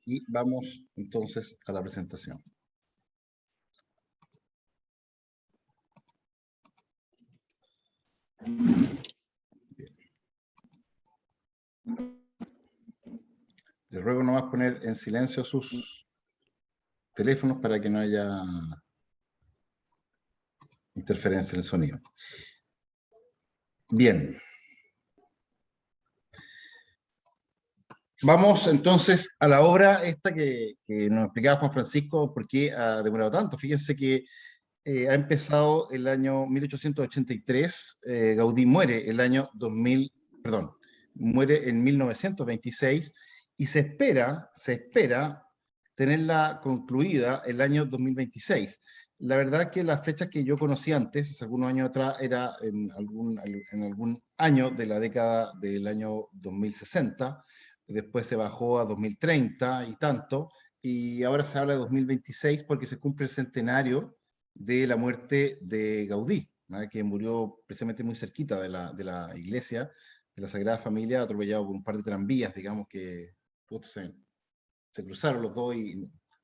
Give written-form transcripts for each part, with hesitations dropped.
y vamos entonces a la presentación. Bien. Les ruego nomás poner en silencio sus teléfonos para que no haya interferencia en el sonido. Bien. Vamos entonces a la obra esta que nos explicaba Juan Francisco por qué ha demorado tanto. Fíjense que ha empezado el año 1883, Gaudí muere el año 2000, perdón, muere en 1926 y se espera tenerla concluida el año 2026. La verdad que las fechas que yo conocí antes, hace algunos años atrás, era en algún año de la década del año 2060, después se bajó a 2030 y tanto, y ahora se habla de 2026 porque se cumple el centenario de la muerte de Gaudí, ¿no? Que murió precisamente muy cerquita de la iglesia, de la Sagrada Familia, atropellado por un par de tranvías, digamos, que se cruzaron los dos y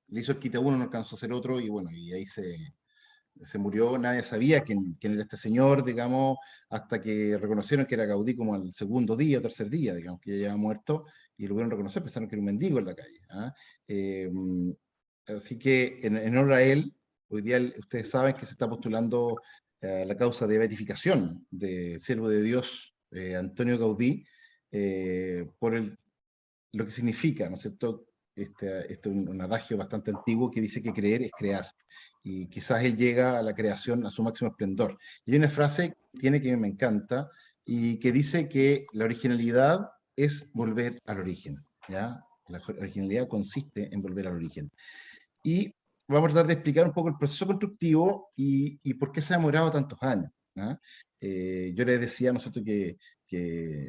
le hizo el quite a uno, no alcanzó a hacer otro, y bueno, y ahí se murió. Nadie sabía quién era este señor, digamos, hasta que reconocieron que era Gaudí como al segundo día, tercer día, digamos, que ya había muerto, y lo pudieron reconocer, pensaron que era un mendigo en la calle. ¿Ah? Así que en honor a él, hoy día ustedes saben que se está postulando la causa de beatificación de siervo de Dios Antonio Gaudí, por lo que significa, ¿no es cierto? Un adagio bastante antiguo que dice que creer es crear, y quizás él llega a la creación a su máximo esplendor. Y hay una frase que tiene que me encanta, y que dice que la originalidad es volver al origen, ¿ya? La originalidad consiste en volver al origen. Y vamos a tratar de explicar un poco el proceso constructivo y por qué se ha demorado tantos años. ¿Ah? Yo les decía a nosotros que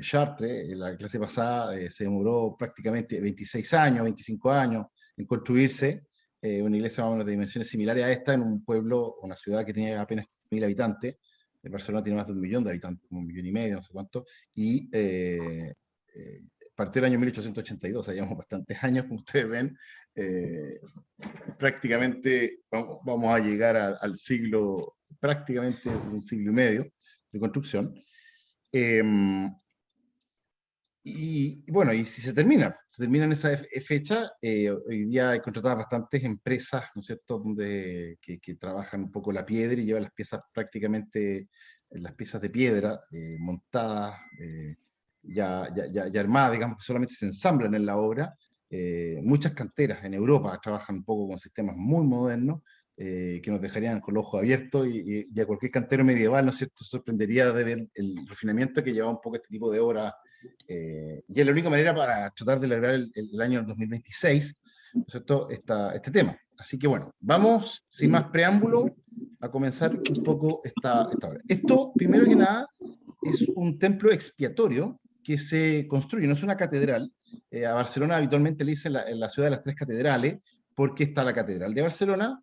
Chartres, en la clase pasada, se demoró prácticamente 26 años, 25 años en construirse, una iglesia más o menos de dimensiones similares a esta, en un pueblo, una ciudad que tenía apenas 1.000 habitantes. Barcelona tiene más de 1 millón de habitantes, como 1,5 millones, no sé cuánto, y partió el año 1882, o sea, llevamos bastantes años, como ustedes ven. Prácticamente vamos a llegar al siglo, prácticamente un siglo y medio de construcción. Y bueno, y si se termina en esa fecha, hoy día hay contratadas bastantes empresas, ¿no es cierto?, que trabajan un poco la piedra y llevan las piezas prácticamente, las piezas de piedra montadas, ya armadas, digamos, que solamente se ensamblan en la obra. Muchas canteras en Europa trabajan un poco con sistemas muy modernos, que nos dejarían con los ojos abiertos, y a cualquier cantero medieval, ¿no es cierto?, se sorprendería de ver el refinamiento que lleva un poco este tipo de obras. Y es la única manera para tratar de lograr el año 2026, ¿no es cierto?, este tema. Así que bueno, vamos, sin más preámbulo, a comenzar un poco esta obra. Esto, primero que nada, es un templo expiatorio que se construye, no es una catedral. A Barcelona habitualmente le dicen la ciudad de las tres catedrales, porque está la Catedral de Barcelona,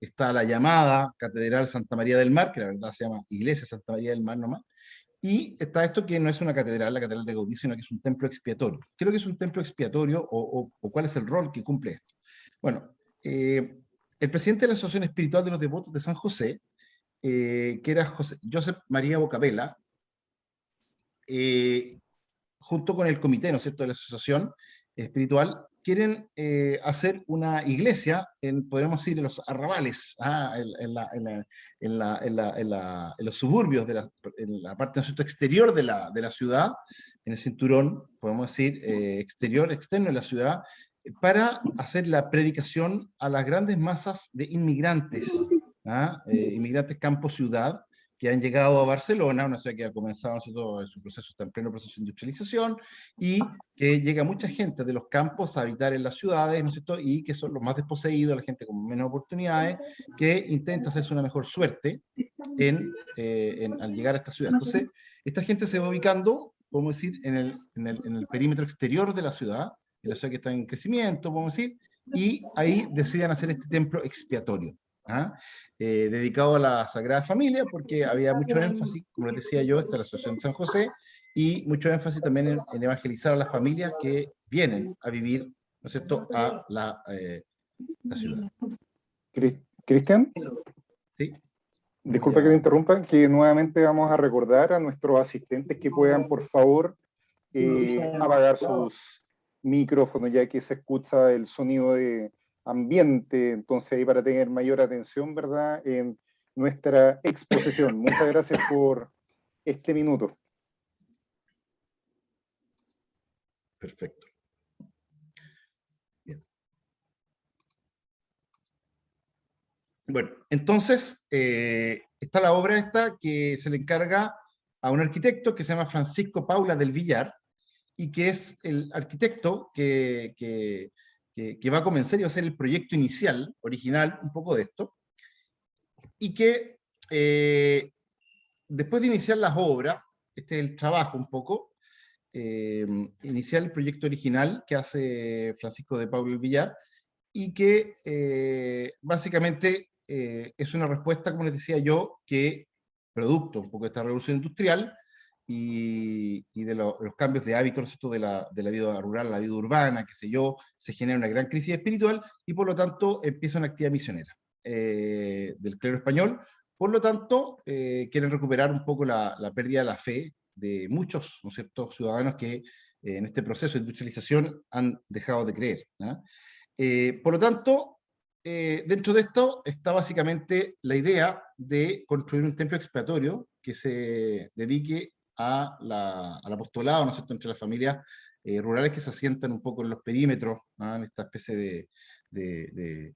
está la llamada Catedral Santa María del Mar, que la verdad se llama Iglesia Santa María del Mar nomás, y está esto que no es una catedral, la catedral de Gaudí, sino que es un templo expiatorio. ¿Qué es lo que es un templo expiatorio, o cuál es el rol que cumple esto? Bueno, el presidente de la Asociación Espiritual de los Devotos de San José, que era Josep María Bocabella, junto con el comité, ¿no es cierto?, de la asociación espiritual, quieren hacer una iglesia podríamos decir, en los arrabales, en los suburbios, en la parte, ¿no es cierto?, exterior de la ciudad, en el cinturón, podemos decir, exterior, externo de la ciudad, para hacer la predicación a las grandes masas de inmigrantes, inmigrantes campo-ciudad, que han llegado a Barcelona, una ciudad que ha comenzado su proceso, está en pleno proceso de industrialización, y que llega mucha gente de los campos a habitar en las ciudades, ¿no es cierto?, y que son los más desposeídos, la gente con menos oportunidades, que intenta hacerse una mejor suerte al llegar a esta ciudad. Entonces, esta gente se va ubicando, podemos decir, en el perímetro exterior de la ciudad que está en crecimiento, podemos decir, y ahí deciden hacer este templo expiatorio, dedicado a la Sagrada Familia, porque había mucho énfasis, como les decía yo, esta es la Asociación de San José, y mucho énfasis también en evangelizar a las familias que vienen a vivir, ¿no es cierto?, a la ciudad. Cristian, ¿Sí? disculpa que te interrumpa, que nuevamente vamos a recordar a nuestros asistentes que puedan, por favor, apagar sus micrófonos, ya que se escucha el sonido de ambiente, entonces ahí para tener mayor atención, ¿verdad?, en nuestra exposición. Muchas gracias por este minuto. Perfecto. Bien. Bueno, entonces, está la obra esta que se le encarga a un arquitecto que se llama Francisco Paula del Villar, y que es el arquitecto que va a comenzar y va a ser el proyecto inicial, original, un poco de esto, y que después de iniciar las obras, este es el trabajo un poco, iniciar el proyecto original que hace Francisco de Paula del Villar, y que básicamente es una respuesta, como les decía yo, que producto un poco de esta revolución industrial y de los cambios de hábitos, ¿no?, de la vida rural a la vida urbana, qué sé yo, se genera una gran crisis espiritual y por lo tanto empieza una actividad misionera del clero español. Por lo tanto, quieren recuperar un poco la pérdida de la fe de muchos, ¿no es cierto?, ciudadanos que en este proceso de industrialización han dejado de creer, ¿no? Por lo tanto, dentro de esto está básicamente la idea de construir un templo expiatorio que se dedique al apostolado, ¿no es cierto?, entre las familias rurales que se asientan un poco en los perímetros, ¿no?, en esta especie de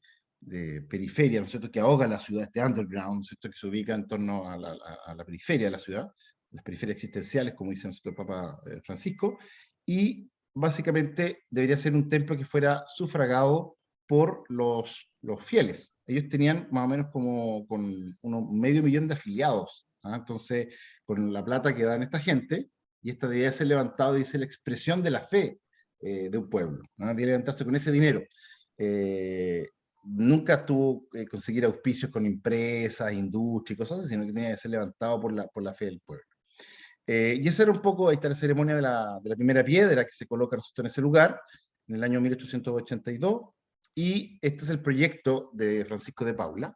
periferia, ¿no es cierto?, que ahoga la ciudad, este underground, ¿no es cierto?, que se ubica en torno a la periferia de la ciudad, las periferias existenciales, como dice nuestro Papa Francisco, y básicamente debería ser un templo que fuera sufragado por los fieles. Ellos tenían más o menos como con unos 500.000 de afiliados, ¿ah? Entonces, con la plata que dan esta gente, y esta debería ser levantado, dice, la expresión de la fe de un pueblo, ¿no? Debería levantarse con ese dinero. Nunca tuvo que conseguir auspicios con empresas, industrias y cosas así, sino que tenía que ser levantado por la fe del pueblo. Y esa era un poco, ahí está la ceremonia de la primera piedra que se coloca en ese lugar, en el año 1882, y este es el proyecto de Francisco de Paula,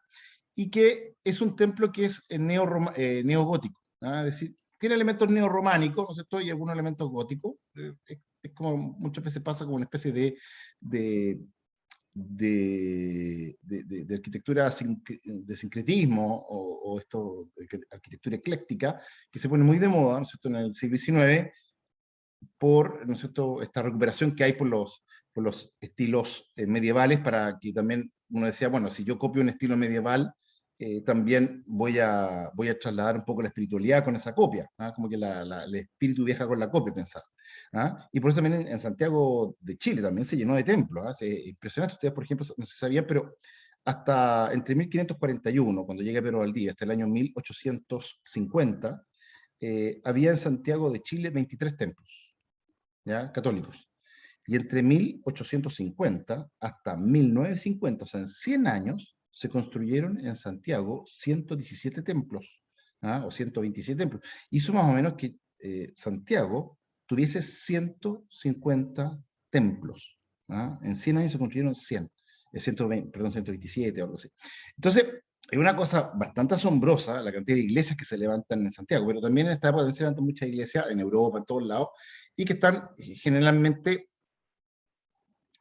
y que es un templo que es neogótico, ¿ah? Es decir, tiene elementos neorrománicos, ¿no es cierto?, y algunos elementos góticos. Es como muchas veces pasa como una especie de, de arquitectura de sincretismo o esto de arquitectura ecléctica que se pone muy de moda, ¿no es cierto?, en el siglo XIX por, ¿no es cierto?, esta recuperación que hay por los estilos medievales, para que también uno decía, bueno, si yo copio un estilo medieval, también voy a trasladar un poco la espiritualidad con esa copia, ¿ah? Como que el espíritu viaja con la copia, pensaba. ¿Ah? Y por eso también en Santiago de Chile también se llenó de templos, ¿ah? Impresionante, ustedes por ejemplo no se sabían, pero hasta entre 1541, cuando llega Pedro Valdivia, hasta el año 1850, había en Santiago de Chile 23 templos, ¿ya?, católicos. Y entre 1850 hasta 1950, o sea, en 100 años, se construyeron en Santiago 117 templos, ¿ah?, o 127 templos. Hizo más o menos que Santiago tuviese 150 templos, ¿ah? En 100 años se construyeron 100, 120, perdón, 127 o algo así. Entonces, es una cosa bastante asombrosa la cantidad de iglesias que se levantan en Santiago, pero también en esta época se levantan muchas iglesias en Europa, en todos lados, y que están generalmente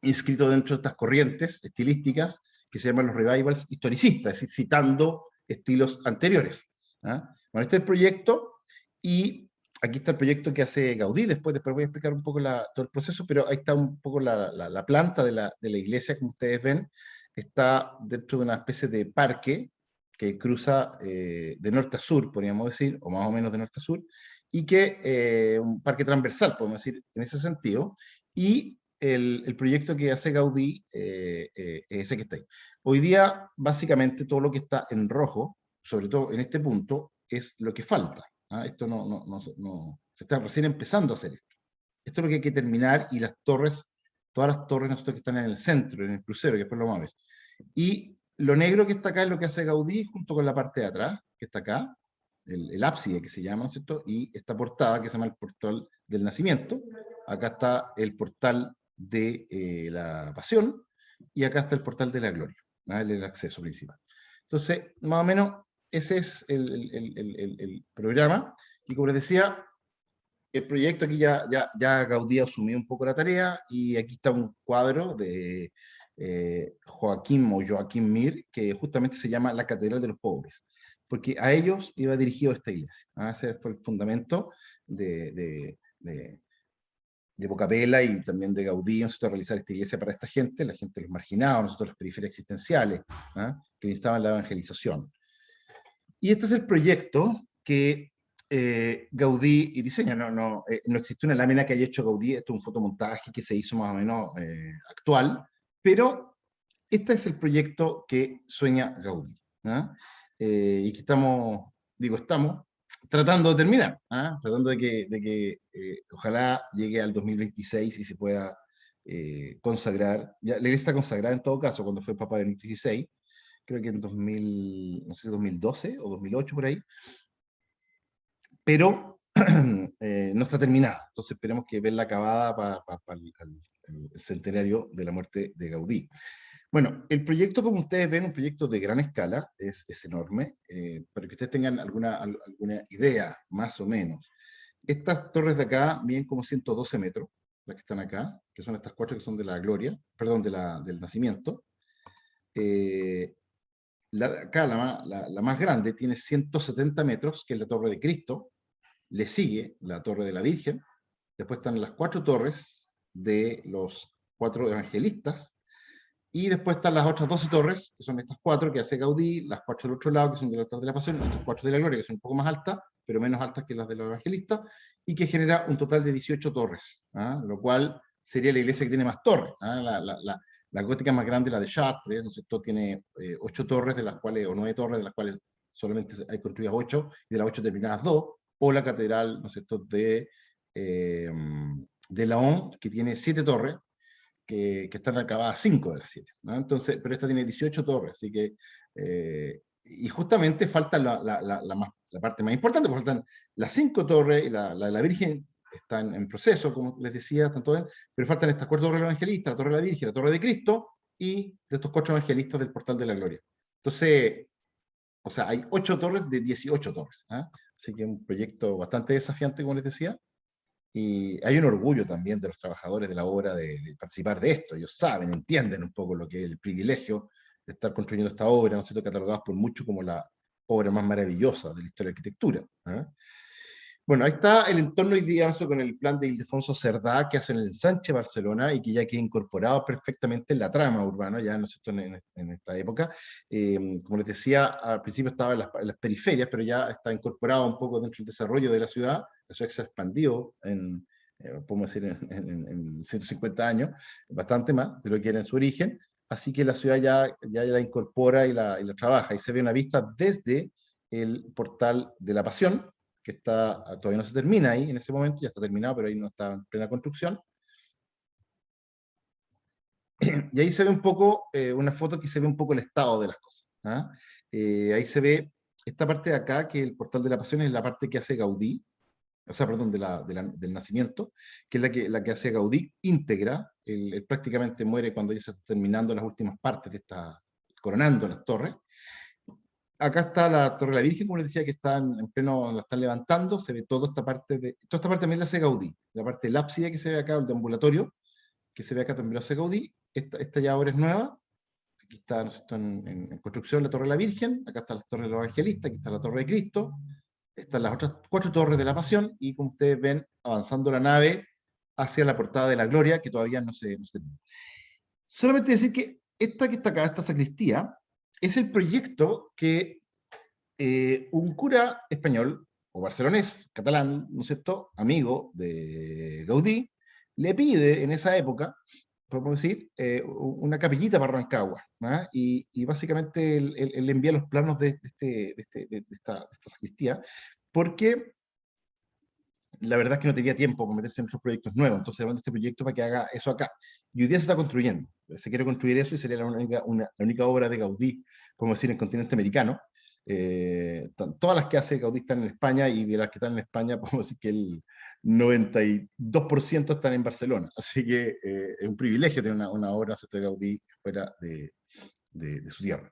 inscritos dentro de estas corrientes estilísticas que se llaman los revivals historicistas, es decir, citando estilos anteriores, ¿ah? Bueno, este es el proyecto, y aquí está el proyecto que hace Gaudí. Después voy a explicar un poco todo el proceso, pero ahí está un poco la planta de la iglesia, como ustedes ven. Está dentro de una especie de parque que cruza de norte a sur, podríamos decir, o más o menos de norte a sur, y que un parque transversal, podemos decir, en ese sentido, y el proyecto que hace Gaudí es ese que está ahí. Hoy día, básicamente, todo lo que está en rojo, sobre todo en este punto, es lo que falta, ¿ah? Esto se está recién empezando a hacer esto. Esto es lo que hay que terminar, y las torres, todas las torres nosotros que están en el centro, en el crucero, que después lo vamos a ver. Y lo negro que está acá es lo que hace Gaudí, junto con la parte de atrás, que está acá, el ábside que se llama, ¿cierto? Y esta portada que se llama el portal del nacimiento. Acá está el portal de la Pasión, y acá está el portal de la Gloria, el acceso principal. Entonces, más o menos, ese es el programa, y como les decía, el proyecto aquí ya Gaudí asumió un poco la tarea, y aquí está un cuadro de Joaquín Mir, que justamente se llama La Catedral de los Pobres, porque a ellos iba dirigido esta iglesia. Ese fue el fundamento de Bocapela y también de Gaudí, nosotros realizar esta iglesia para esta gente, la gente de los marginados, nosotros las periferias existenciales, que necesitaban la evangelización. Y este es el proyecto que Gaudí y diseña. No existe una lámina que haya hecho Gaudí, esto es un fotomontaje que se hizo más o menos actual, pero este es el proyecto que sueña Gaudí, y que estamos tratando de terminar, tratando de que ojalá llegue al 2026 y se pueda consagrar. Ya, la iglesia está consagrada en todo caso cuando fue el Papa Benedicto XVI, creo que en 2000, no sé, 2012 o 2008 por ahí, pero no está terminada. Entonces esperemos que verla acabada para el centenario de la muerte de Gaudí. Bueno, el proyecto, como ustedes ven, un proyecto de gran escala, es enorme, para que ustedes tengan alguna idea, más o menos. Estas torres de acá miden como 112 metros, las que están acá, que son estas 4 que son de la Gloria, perdón, del Nacimiento. Acá la más grande tiene 170 metros, que es la Torre de Cristo. Le sigue la Torre de la Virgen. Después están las 4 torres de los 4 evangelistas. Y después están las otras 12 torres, que son estas 4 que hace Gaudí, las 4 del otro lado, que son del altar de la Pasión, las 4 de la Gloria, que son un poco más altas, pero menos altas que las de los evangelistas, y que genera un total de 18 torres, lo cual sería la iglesia que tiene más torres. La gótica más grande, la de Chartres, ¿no es cierto?, tiene 8 torres, de las cuales, o 9 torres, de las cuales solamente hay construidas 8, y de las 8 terminadas 2, o la catedral, ¿no es cierto?, de Laon, que tiene 7 torres, que están acabadas 5 de las 7. Entonces, pero esta tiene 18 torres, así que, y justamente falta la parte más importante, porque faltan las 5 torres, y la Virgen están en proceso, como les decía, están todas, pero faltan estas 4 torres del evangelista, la torre de la Virgen, la torre de Cristo, y de estos 4 evangelistas del portal de la Gloria. Entonces, o sea, hay 8 torres de 18 torres, así que es un proyecto bastante desafiante, como les decía. Y hay un orgullo también de los trabajadores de la obra de participar de esto. Ellos saben, entienden un poco lo que es el privilegio de estar construyendo esta obra, ¿no es cierto?, catalogados por mucho como la obra más maravillosa de la historia de la arquitectura. Bueno, ahí está el entorno ideazo con el plan de Ildefonso Cerdá, que hace en el Ensanche Barcelona, y que ya queda incorporado perfectamente en la trama urbana, ya, ¿no es cierto?, en esta época. Como les decía, al principio estaba en las periferias, pero ya está incorporado un poco dentro del desarrollo de la ciudad. La ciudad se ha expandido podemos decir, en 150 años, bastante más de lo que era en su origen, así que la ciudad ya la incorpora y la trabaja, y se ve una vista desde el portal de la Pasión, que todavía no se termina ahí en ese momento, ya está terminado, pero ahí no está en plena construcción. Y ahí se ve un poco, una foto que se ve un poco el estado de las cosas. Ahí se ve esta parte de acá, que el portal de la Pasión es la parte que hace Gaudí, o sea, perdón, del Nacimiento, que es la que hace Gaudí íntegra. Él prácticamente muere cuando ya se está terminando las últimas partes coronando las torres. Acá está la Torre de la Virgen, como les decía, que están en pleno, la están levantando. Se ve toda esta parte también la hace Gaudí. La parte del ábside que se ve acá, el deambulatorio, que se ve acá también lo hace Gaudí. Esta ya ahora es nueva. Aquí está, ¿no es cierto?, en construcción la Torre de la Virgen. Acá está la Torre de los Evangelistas. Aquí está la Torre de Cristo. Están las otras 4 torres de la Pasión, y como ustedes ven, avanzando la nave hacia la Portada de la Gloria, que todavía no se termina. Solamente decir que esta que está acá, esta sacristía, es el proyecto que un cura español, o barcelonés, catalán, ¿no es cierto?, amigo de Gaudí, le pide en esa época, podemos decir, una capillita para Rancagua, y básicamente él le envía los planos de esta sacristía, porque la verdad es que no tenía tiempo para meterse en otros proyectos nuevos, entonces le manda este proyecto para que haga eso acá. Y hoy día se está construyendo, se quiere construir eso, y sería la única obra de Gaudí, como decir, en el continente americano. Todas las que hace Gaudí están en España, y de las que están en España podemos decir que el 92% están en Barcelona. Así que es un privilegio tener una obra de Gaudí fuera de su tierra.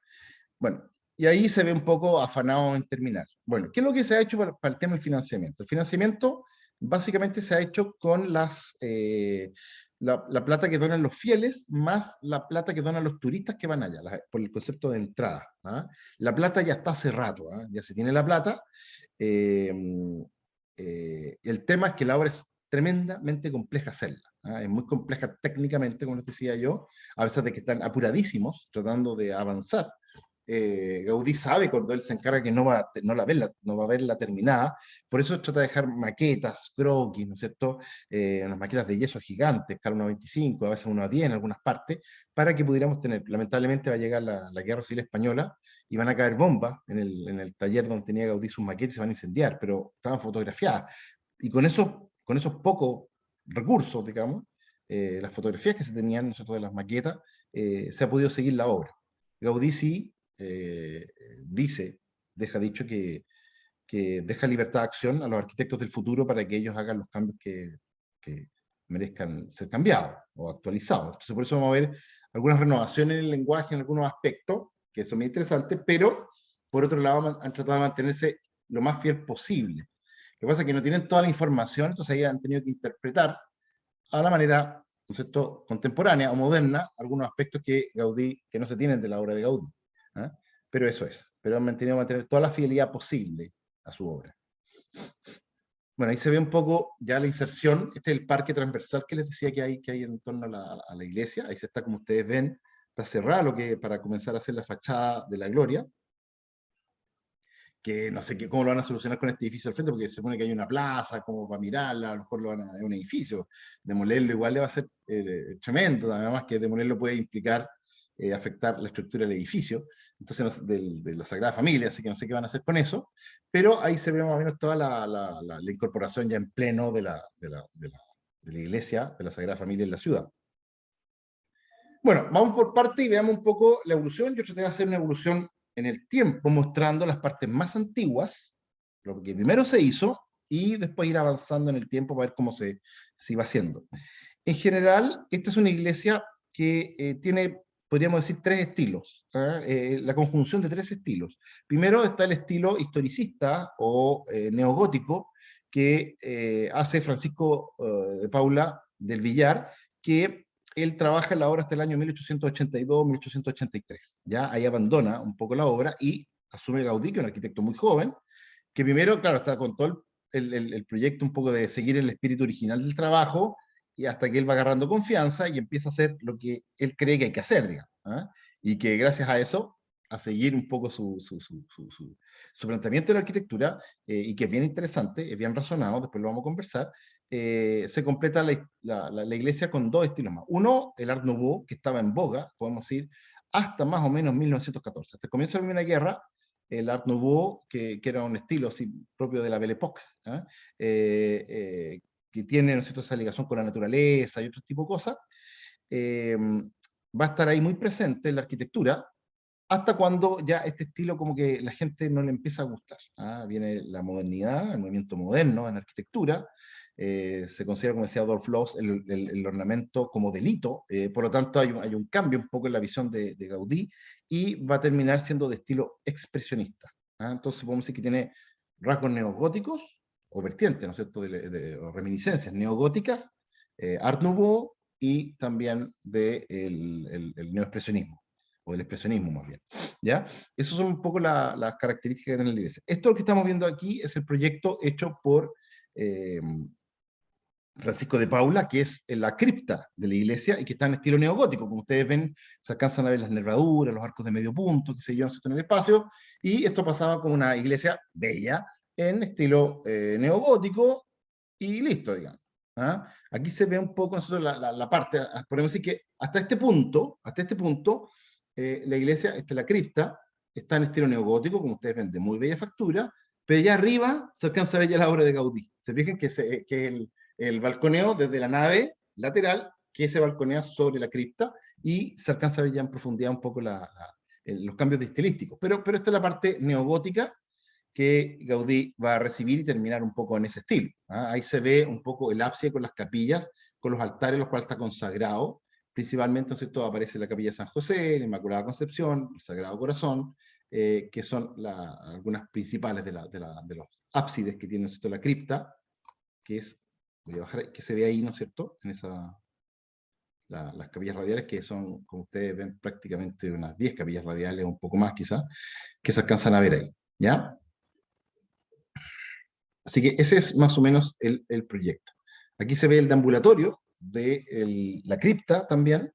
Bueno, y ahí se ve un poco afanado en terminar. Bueno, ¿qué es lo que se ha hecho para el tema del financiamiento? El financiamiento básicamente se ha hecho con la plata que donan los fieles más la plata que donan los turistas que van allá, por el concepto de entrada. ¿Ah? La plata ya está hace rato, ¿ah? Ya se tiene la plata. Eh, el tema es que la obra es tremendamente compleja hacerla. ¿Ah? Es muy compleja técnicamente, como les decía yo, a pesar de que están apuradísimos tratando de avanzar. Gaudí sabe cuando él se encarga que no va a verla terminada, por eso trata de dejar maquetas, croquis, ¿no es cierto? Unas maquetas de yeso gigantes, escala 1,25, a veces 1,10 en algunas partes, para que pudiéramos tener. Lamentablemente va a llegar la Guerra Civil Española y van a caer bombas en el taller donde tenía Gaudí sus maquetas y se van a incendiar, pero estaban fotografiadas. Y con esos pocos recursos, digamos, las fotografías que se tenían, nosotros, de las maquetas, se ha podido seguir la obra. Gaudí sí eh, deja dicho que deja libertad de acción a los arquitectos del futuro para que ellos hagan los cambios que merezcan ser cambiados o actualizados. Entonces, por eso vamos a ver algunas renovaciones en el lenguaje en algunos aspectos, que son muy interesantes, pero por otro lado han tratado de mantenerse lo más fiel posible. Lo que pasa es que no tienen toda la información, entonces ahí han tenido que interpretar a la manera, ¿no es cierto?, contemporánea o moderna algunos aspectos que no se tienen de la obra de Gaudí. ¿Ah? Pero eso es, pero han mantenido mantener toda la fidelidad posible a su obra. Bueno, ahí se ve un poco ya la inserción. Este es el parque transversal que les decía que hay en torno a la iglesia. Ahí se está, como ustedes ven, está cerrado para comenzar a hacer la fachada de la Gloria, que no sé cómo lo van a solucionar con este edificio al frente, porque se supone que hay una plaza como para mirarla, a lo mejor es un edificio. Demolerlo igual le va a ser tremendo, además que demolerlo puede implicar afectar la estructura del edificio, entonces de la Sagrada Familia, así que no sé qué van a hacer con eso, pero ahí se ve más o menos toda la incorporación ya en pleno de la iglesia de la Sagrada Familia en la ciudad. Bueno, vamos por parte y veamos un poco la evolución. Yo traté de hacer una evolución en el tiempo, mostrando las partes más antiguas, lo que primero se hizo, y después ir avanzando en el tiempo para ver cómo se iba haciendo. En general, esta es una iglesia que tiene, podríamos decir, tres estilos, la conjunción de tres estilos. Primero está el estilo historicista o neogótico que hace Francisco de Paula del Villar, que él trabaja en la obra hasta el año 1882-1883. Ya ahí abandona un poco la obra y asume Gaudí, que es un arquitecto muy joven, que primero, claro, está con todo el proyecto un poco de seguir el espíritu original del trabajo, y hasta que él va agarrando confianza y empieza a hacer lo que él cree que hay que hacer, digamos. ¿Ah? Y que gracias a eso, a seguir un poco su planteamiento de la arquitectura, y que es bien interesante, es bien razonado, después lo vamos a conversar, se completa la iglesia con dos estilos más. Uno, el Art Nouveau, que estaba en boga, podemos decir, hasta más o menos 1914. Hasta el comienzo de la Primera Guerra, el Art Nouveau, que era un estilo así, propio de la Belle Époque, que tiene, ¿no es cierto?, esa ligación con la naturaleza y otro tipo de cosas, va a estar ahí muy presente en la arquitectura, hasta cuando ya este estilo como que la gente no le empieza a gustar. Viene la modernidad, el movimiento moderno en arquitectura, se considera, como decía Adolf Loos, el ornamento como delito, por lo tanto hay un cambio un poco en la visión de Gaudí, y va a terminar siendo de estilo expresionista. Entonces podemos decir que tiene rasgos neogóticos, o vertientes, ¿no es cierto?, o reminiscencias neogóticas, Art Nouveau, y también del neoexpresionismo, o del expresionismo más bien. ¿Ya? Esas son un poco las características que tiene la iglesia. Esto lo que estamos viendo aquí es el proyecto hecho por Francisco de Paula, que es la cripta de la iglesia y que está en estilo neogótico. Como ustedes ven, se alcanzan a ver las nervaduras, los arcos de medio punto, que se llevan en el espacio, y esto pasaba como una iglesia bella en estilo neogótico, y listo, digamos. Aquí se ve un poco la parte, podemos decir que hasta este punto, la iglesia, la cripta, está en estilo neogótico, como ustedes ven, de muy bella factura, pero allá arriba se alcanza a ver ya la obra de Gaudí. Se fijan que el balconeo desde la nave lateral, que se balconea sobre la cripta, y se alcanza a ver ya en profundidad un poco los cambios estilísticos. Pero esta es la parte neogótica que Gaudí va a recibir y terminar un poco en ese estilo. Ahí se ve un poco el ábside con las capillas, con los altares, los cuales está consagrado. Principalmente, ¿no es cierto?, aparece la capilla de San José, la Inmaculada Concepción, el Sagrado Corazón, que son algunas principales de los ábsides que tiene, ¿no es cierto?, la cripta, que es, voy a bajar, que se ve ahí, ¿no es cierto?, en las capillas radiales, que son, como ustedes ven, prácticamente unas 10 capillas radiales, un poco más quizás, que se alcanzan a ver ahí, ¿ya? Así que ese es más o menos el proyecto. Aquí se ve el deambulatorio de la cripta también,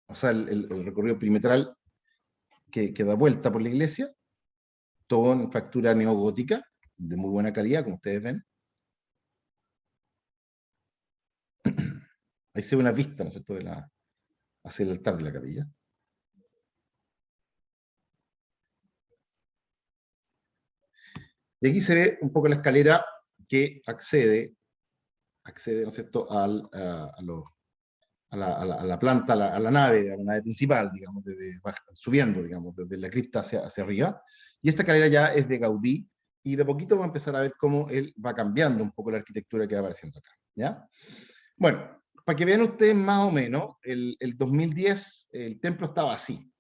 o sea, el recorrido perimetral que da vuelta por la iglesia, todo en factura neogótica, de muy buena calidad, como ustedes ven. Ahí se ve una vista, ¿no es cierto?, hacia el altar de la capilla. Y aquí se ve un poco la escalera que accede, ¿no es cierto?, a la planta, a la nave principal, digamos, subiendo, digamos, desde la cripta hacia arriba. Y esta escalera ya es de Gaudí, y de poquito va a empezar a ver cómo él va cambiando un poco la arquitectura que va apareciendo acá, ¿ya? Bueno, para que vean ustedes más o menos, el 2010 el templo estaba así,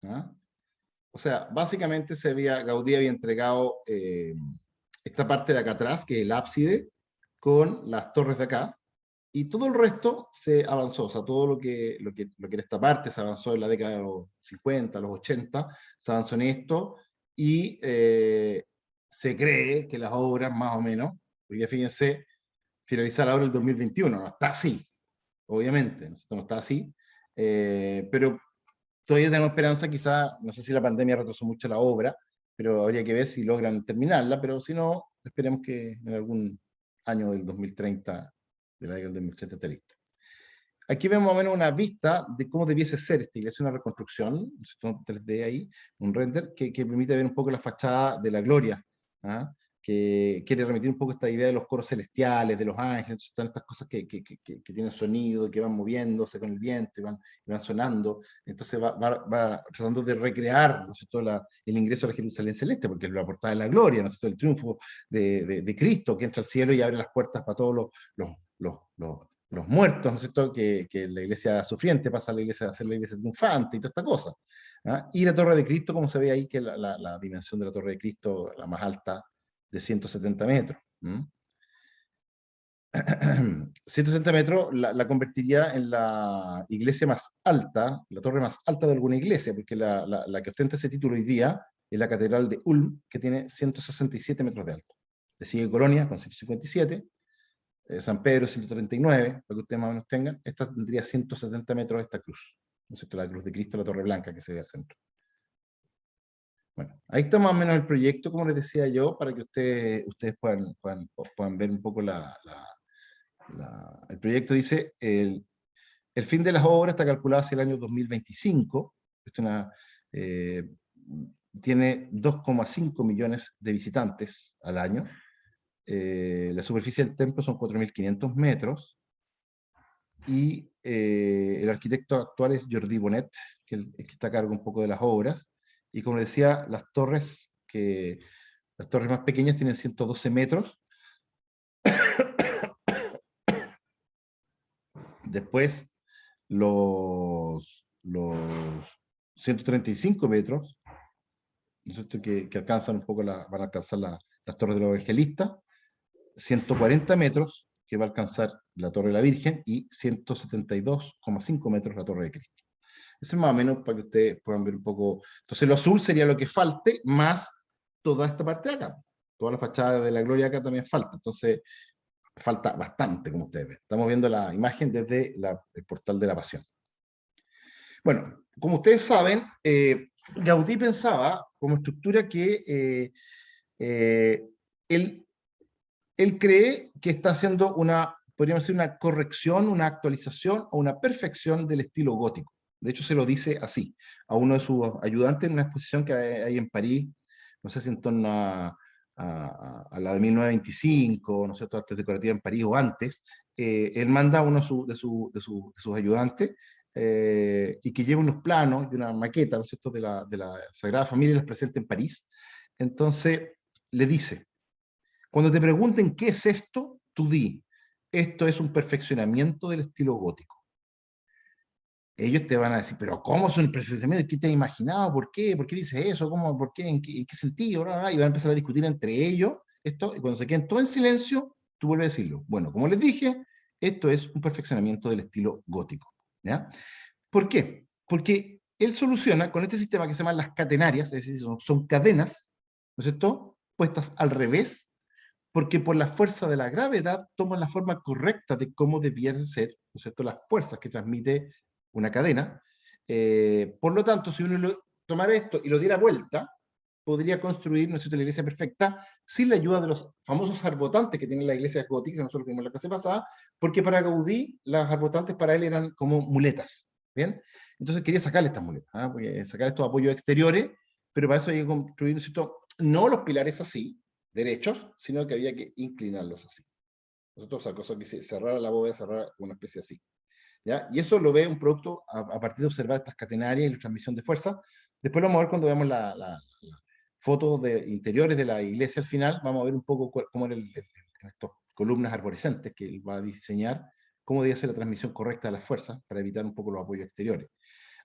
¿ya? O sea, básicamente Gaudí había entregado esta parte de acá atrás, que es el ábside, con las torres de acá, y todo el resto se avanzó, o sea, todo lo que era esta parte se avanzó en la década de los 50, los 80, se avanzó en esto, y se cree que las obras, más o menos, hoy día fíjense, finalizar ahora el 2021, no está así, obviamente, no está así, pero todavía tenemos esperanza, quizá, no sé si la pandemia retrasó mucho la obra, pero habría que ver si logran terminarla, pero si no, esperemos que en algún año del 2030, de la década del 2030, esté listo. Aquí vemos más o menos una vista de cómo debiese ser esta iglesia, una reconstrucción, un 3D ahí, un render, que permite ver un poco la fachada de la gloria, ¿ah? Que quiere remitir un poco esta idea de los coros celestiales, de los ángeles, están estas cosas que tienen sonido, que van moviéndose con el viento y van sonando. Entonces va tratando de recrear, ¿no es cierto?, el ingreso a la Jerusalén celeste, porque es la portada de la gloria, ¿no es cierto?, el triunfo de Cristo, que entra al cielo y abre las puertas para todos los muertos, ¿no es cierto?, que la iglesia sufriente pasa a ser la iglesia triunfante y toda esta cosa. ¿Ah? Y la torre de Cristo, como se ve ahí, que la dimensión de la torre de Cristo, la más alta, de 170 metros. 170 metros la convertiría en la iglesia más alta, la torre más alta de alguna iglesia, porque la que ostenta ese título hoy día es la Catedral de Ulm, que tiene 167 metros de alto. Le sigue Colonia con 157, San Pedro 139, para que ustedes más o menos tengan. Esta tendría 170 metros esta cruz, ¿no es cierto?, la cruz de Cristo, la Torre Blanca que se ve al centro. Bueno, ahí está más o menos el proyecto, como les decía yo, para que ustedes puedan ver un poco el proyecto. Dice, el fin de las obras está calculado hacia el año 2025. Tiene 2,5 millones de visitantes al año. La superficie del templo son 4.500 metros. Y el arquitecto actual es Jordi Bonet, que está a cargo un poco de las obras. Y como decía, las torres más pequeñas tienen 112 metros. Después, los 135 metros, ¿no es cierto?, que alcanzan un poco, van a alcanzar las torres de los evangelistas. 140 metros, que va a alcanzar la Torre de la Virgen, y 172,5 metros la Torre de Cristo. Eso es más o menos para que ustedes puedan ver un poco. Entonces lo azul sería lo que falte, más toda esta parte de acá. Toda la fachada de la gloria acá también falta. Entonces falta bastante, como ustedes ven. Estamos viendo la imagen desde el portal de la Pasión. Bueno, como ustedes saben, Gaudí pensaba como estructura que él cree que está haciendo podríamos decir, una corrección, una actualización o una perfección del estilo gótico. De hecho, se lo dice así a uno de sus ayudantes en una exposición que hay en París, no sé si en torno a la de 1925, ¿no es cierto?, artes decorativas en París o antes. Él manda a uno de sus ayudantes y que lleva unos planos y una maqueta, ¿no es cierto?, de la Sagrada Familia y las presenta en París. Entonces, le dice, cuando te pregunten qué es esto, tú di, esto es un perfeccionamiento del estilo gótico. Ellos te van a decir, pero ¿cómo es un perfeccionamiento? ¿Qué te has imaginado? ¿Por qué? ¿Por qué dices eso? ¿Cómo? ¿Por qué? En qué sentido? Bla, bla, bla. Y van a empezar a discutir entre ellos esto, y cuando se queden todos en silencio, tú vuelves a decirlo. Bueno, como les dije, esto es un perfeccionamiento del estilo gótico. ¿Ya? ¿Por qué? Porque él soluciona con este sistema que se llama las catenarias, es decir, son cadenas, ¿no es cierto?, puestas al revés, porque por la fuerza de la gravedad toman la forma correcta de cómo debían ser, ¿no es cierto?, las fuerzas que transmite una cadena. Por lo tanto, si uno tomara esto y lo diera vuelta, podría construir, ¿no es cierto?, la iglesia perfecta sin la ayuda de los famosos arbotantes que tienen las iglesias góticas, que nosotros vimos en la clase pasada, porque para Gaudí, las arbotantes para él eran como muletas. ¿Bien? Entonces quería sacarle estas muletas, porque sacar estos apoyos exteriores, pero para eso hay que construir, ¿no es cierto?, no los pilares así, derechos, sino que había que inclinarlos así. Nosotros, o cosa que se cerrara la bóveda, cerrara una especie así. ¿Ya? Y eso lo ve un producto a partir de observar estas catenarias y la transmisión de fuerza. Después lo vamos a ver cuando veamos la fotos de interiores de la iglesia al final, vamos a ver un poco cómo eran estas columnas arborescentes que él va a diseñar, cómo debe ser la transmisión correcta de las fuerzas para evitar un poco los apoyos exteriores.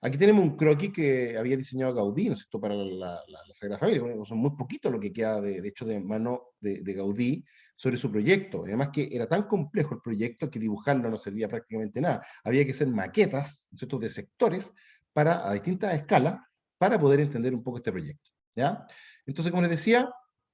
Aquí tenemos un croquis que había diseñado Gaudí, ¿no es cierto?, para la Sagrada Familia. Son muy poquito lo que queda, de hecho, de mano de Gaudí sobre su proyecto. Además que era tan complejo el proyecto que dibujarlo no servía prácticamente nada. Había que hacer maquetas, ¿no es cierto?, de sectores a distintas escalas para poder entender un poco este proyecto. ¿Ya? Entonces, como les decía,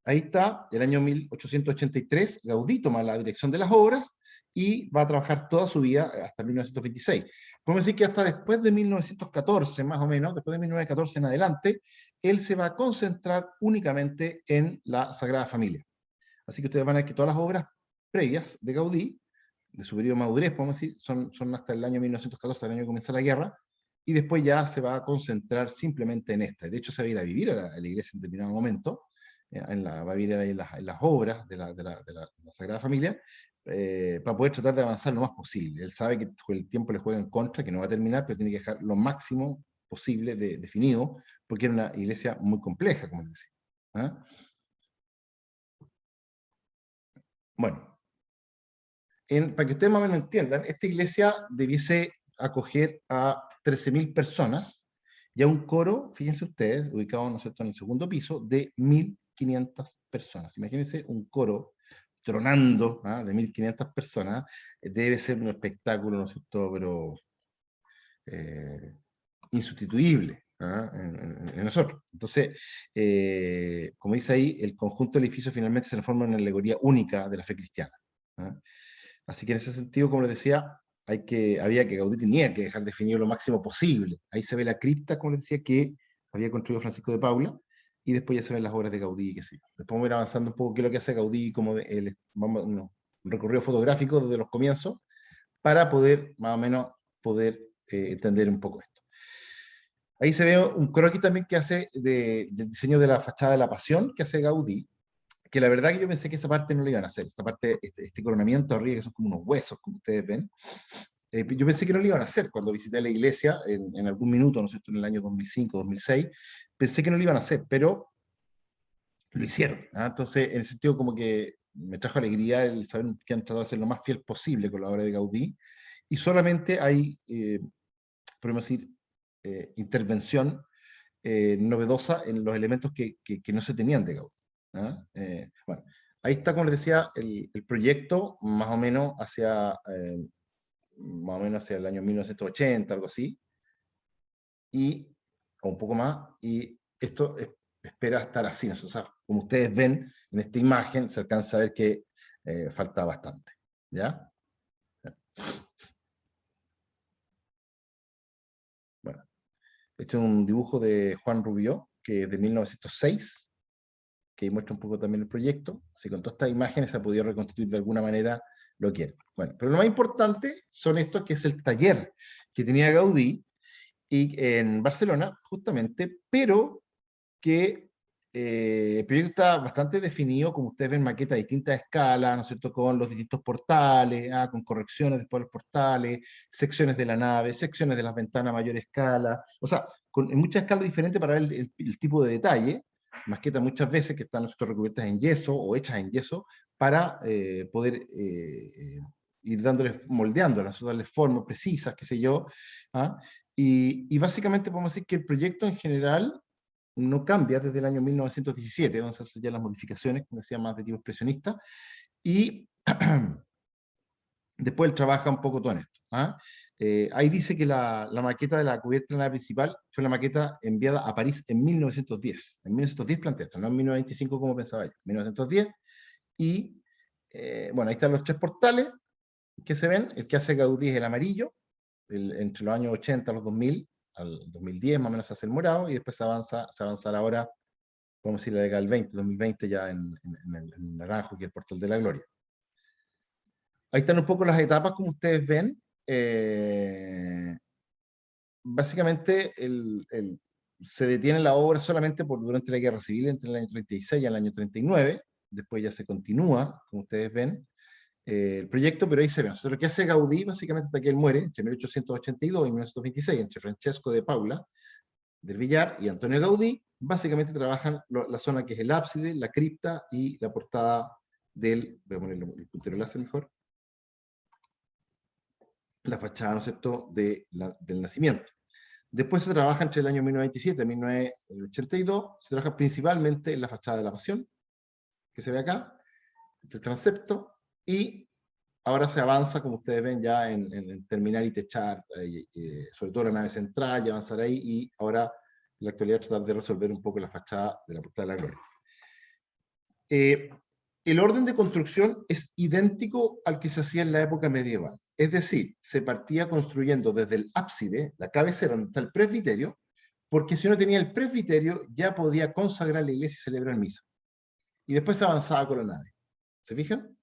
ahí está, el año 1883, Gaudí toma la dirección de las obras y va a trabajar toda su vida hasta 1926. Podemos decir que hasta después de 1914, más o menos, después de 1914 en adelante, él se va a concentrar únicamente en la Sagrada Familia. Así que ustedes van a ver que todas las obras previas de Gaudí, de su periodo de madurez, podemos decir, son hasta el año 1914, el año que comienza la guerra, y después ya se va a concentrar simplemente en esta. De hecho, se va a ir a vivir a la iglesia en determinado momento, va a vivir en las obras de la Sagrada Familia, para poder tratar de avanzar lo más posible. Él sabe que el tiempo le juega en contra, que no va a terminar, pero tiene que dejar lo máximo posible definido, porque era una iglesia muy compleja, como les decía. ¿Ah? Bueno, para que ustedes más o menos entiendan, esta iglesia debiese acoger a 13.000 personas y a un coro, fíjense ustedes, ubicado, ¿no es cierto?, en el segundo piso, de 1.500 personas. Imagínense un coro tronando, de 1.500 personas, debe ser un espectáculo, ¿no es cierto?, pero insustituible en nosotros. Entonces, como dice ahí, el conjunto del edificio finalmente se transforma en una alegoría única de la fe cristiana. Así que en ese sentido, como les decía, Gaudí tenía que dejar definido lo máximo posible. Ahí se ve la cripta, como les decía, que había construido Francisco de Paula, y después ya se ven las obras de Gaudí, qué sé yo. Después vamos a ir avanzando un poco qué es lo que hace Gaudí, como un recorrido fotográfico desde los comienzos, para poder, más o menos, entender un poco esto. Ahí se ve un croquis también que hace del diseño de la fachada de la Pasión, que hace Gaudí, que la verdad que yo pensé que esa parte no lo iban a hacer, esa parte, este coronamiento arriba, que son como unos huesos, como ustedes ven, yo pensé que no lo iban a hacer cuando visité la iglesia en algún minuto, ¿no es cierto?, en el año 2005, 2006, pensé que no lo iban a hacer, pero lo hicieron. Entonces, en ese sentido, como que me trajo alegría el saber que han tratado de ser lo más fiel posible con la obra de Gaudí, y solamente hay, podemos decir, intervención novedosa en los elementos que no se tenían de Gaudí. Bueno, ahí está, como les decía, el proyecto más o menos hacia el año 1980, algo así, o un poco más, y esto espera estar así. O sea, como ustedes ven en esta imagen, se alcanza a ver que falta bastante. ¿Ya? Bueno, este es un dibujo de Juan Rubió, que es de 1906, que muestra un poco también el proyecto. Así que con todas estas imágenes se ha podido reconstruir de alguna manera lo que era. Bueno, pero lo más importante son estos, que es el taller que tenía Gaudí en Barcelona, justamente, pero que el proyecto está bastante definido, como ustedes ven, maqueta a distintas escalas, ¿no es cierto?, con los distintos portales, con correcciones después de los portales, secciones de la nave, secciones de las ventanas a mayor escala, o sea, en muchas escalas diferentes para ver el tipo de detalle, maquetas muchas veces que están, ¿no es cierto?, recubiertas en yeso o hechas en yeso, para poder ir dándoles, moldeándolas, darles formas precisas, qué sé yo, ¿ah? Y básicamente podemos decir que el proyecto en general no cambia desde el año 1917, donde se hacen ya las modificaciones, como decía, más de tipo expresionista, y después él trabaja un poco todo en esto. Ahí dice que la maqueta de la cubierta de la nave principal fue la maqueta enviada a París en 1910. En 1910 plantea esto, no en 1925 como pensaba yo, 1910, y bueno, ahí están los tres portales que se ven. El que hace Gaudí es el amarillo, entre los años 80 a los 2000, al 2010 más o menos se hace el morado, y después se avanzará ahora, podemos decir la década del 20, 2020 ya en el naranjo, que es el portal de la gloria. Ahí están un poco las etapas, como ustedes ven. Básicamente se detiene la obra solamente durante la guerra civil, entre el año 36 y el año 39, después ya se continúa, como ustedes ven, el proyecto, pero ahí se ve. Entonces, lo que hace Gaudí, básicamente hasta que él muere, entre 1882 y 1926, entre Francesco de Paula, del Villar, y Antonio Gaudí, básicamente trabajan la zona que es el ábside, la cripta y la portada voy a ponerle el puntero láser mejor, la fachada, ¿no es cierto?, del nacimiento. Después se trabaja entre el año 1927 y 1982, se trabaja principalmente en la fachada de la Pasión, que se ve acá, el transepto, y ahora se avanza, como ustedes ven, ya en terminar y techar, sobre todo la nave central, y avanzar ahí, y ahora en la actualidad tratar de resolver un poco la fachada de la Portada de la Gloria. El orden de construcción es idéntico al que se hacía en la época medieval. Es decir, se partía construyendo desde el ábside, la cabecera donde está el presbiterio, porque si uno tenía el presbiterio ya podía consagrar la iglesia y celebrar misa. Y después se avanzaba con la nave. ¿Se fijan?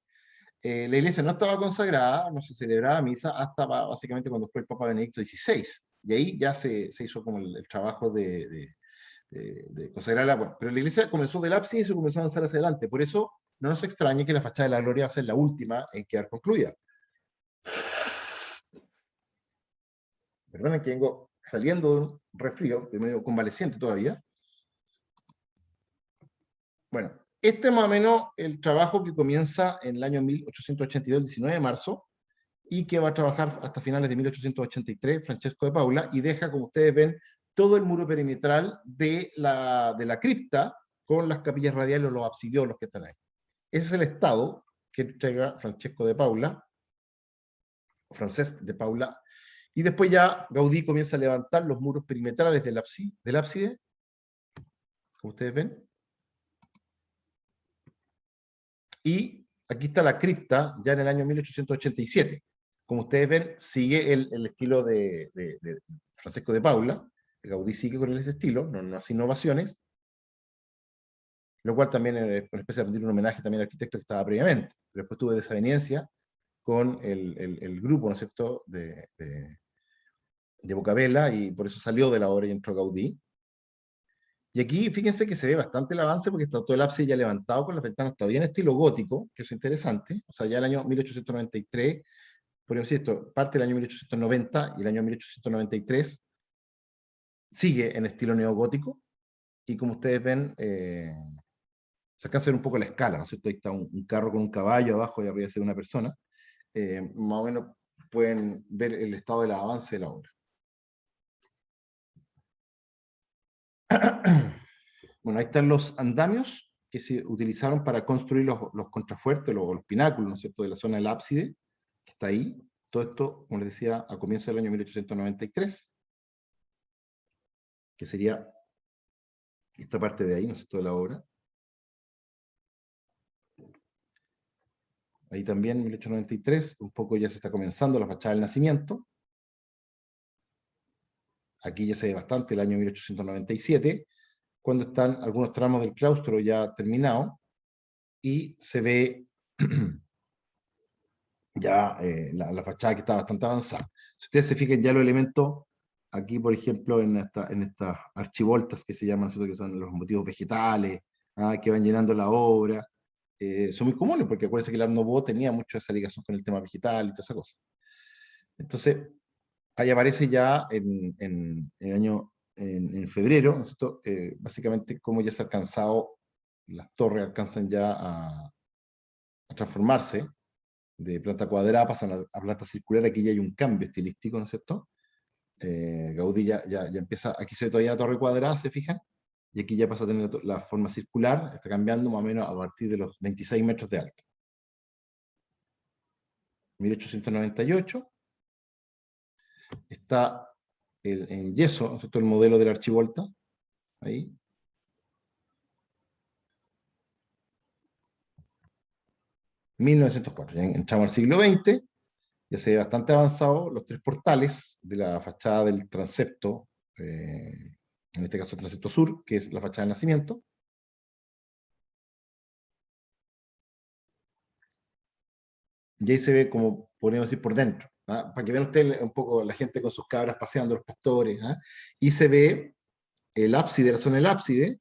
La iglesia no estaba consagrada, no se celebraba misa hasta básicamente cuando fue el Papa Benedicto XVI. Y ahí ya se hizo como el trabajo de consagrarla. Bueno, pero la iglesia comenzó del ábside y se comenzó a avanzar hacia adelante. Por eso no nos extrañe que la fachada de la gloria va a ser la última en quedar concluida. Perdonen que vengo saliendo de un resfrío, estoy medio convaleciente todavía. Bueno, este es más o menos el trabajo que comienza en el año 1882, el 19 de marzo, y que va a trabajar hasta finales de 1883, Francesco de Paula, y deja, como ustedes ven, todo el muro perimetral de la cripta, con las capillas radiales o los absidiolos que están ahí. Ese es el estado que entrega Francesco de Paula, o Francesc de Paula, y después ya Gaudí comienza a levantar los muros perimetrales del ábside, como ustedes ven. Y aquí está la cripta, ya en el año 1887. Como ustedes ven, sigue el estilo de Francesco de Paula. Gaudí sigue con ese estilo, no hace innovaciones, lo cual también es una especie de rendir un homenaje también al arquitecto que estaba previamente. Pero después tuve desaveniencia con el grupo, ¿no es cierto?, de Bocabella, y por eso salió de la obra y entró Gaudí. Y aquí fíjense que se ve bastante el avance porque está todo el ábside ya levantado con las ventanas todavía en estilo gótico, que es interesante. O sea, ya el año 1893, podríamos decir esto, parte del año 1890 y el año 1893 sigue en estilo neogótico. Y como ustedes ven, se alcanza a ver un poco la escala, ¿no es cierto? Ahí está un carro con un caballo abajo y arriba se ve una persona. Más o menos pueden ver el estado del avance de la obra. Bueno, ahí están los andamios que se utilizaron para construir los contrafuertes, los pináculos, ¿no es cierto?, de la zona del ábside, que está ahí. Todo esto, como les decía, a comienzos del año 1893, que sería esta parte de ahí, ¿no es cierto?, de la obra. Ahí también, 1893, un poco ya se está comenzando la fachada del nacimiento. Aquí ya se ve bastante el año 1897, cuando están algunos tramos del claustro ya terminados, y se ve ya la fachada que está bastante avanzada. Si ustedes se fijan, ya los elementos aquí, por ejemplo, en estas archivoltas que se llaman, ¿cierto? Que son los motivos vegetales, que van llenando la obra, son muy comunes, porque acuérdense que el Art Nouveau tenía mucho esa ligación con el tema vegetal y toda esa cosa. Entonces, ahí aparece ya en el año, en febrero, ¿no es cierto? Básicamente cómo ya se ha alcanzado, las torres alcanzan ya a transformarse de planta cuadrada, pasan a planta circular. Aquí ya hay un cambio estilístico, ¿no es cierto? Gaudí ya empieza, aquí se ve todavía la torre cuadrada, ¿se fijan? Y aquí ya pasa a tener la forma circular, está cambiando más o menos a partir de los 26 metros de alto. 1898, está en yeso, ¿no es cierto? El modelo de la archivolta, ahí. (1904), ya entramos al siglo XX, ya se ve bastante avanzado los tres portales de la fachada del transepto, en este caso el transepto sur, que es la fachada del nacimiento. Y ahí se ve, como podríamos decir, por dentro, para que vean ustedes un poco la gente con sus cabras paseando, los pastores, y se ve el ábside, la zona del ábside,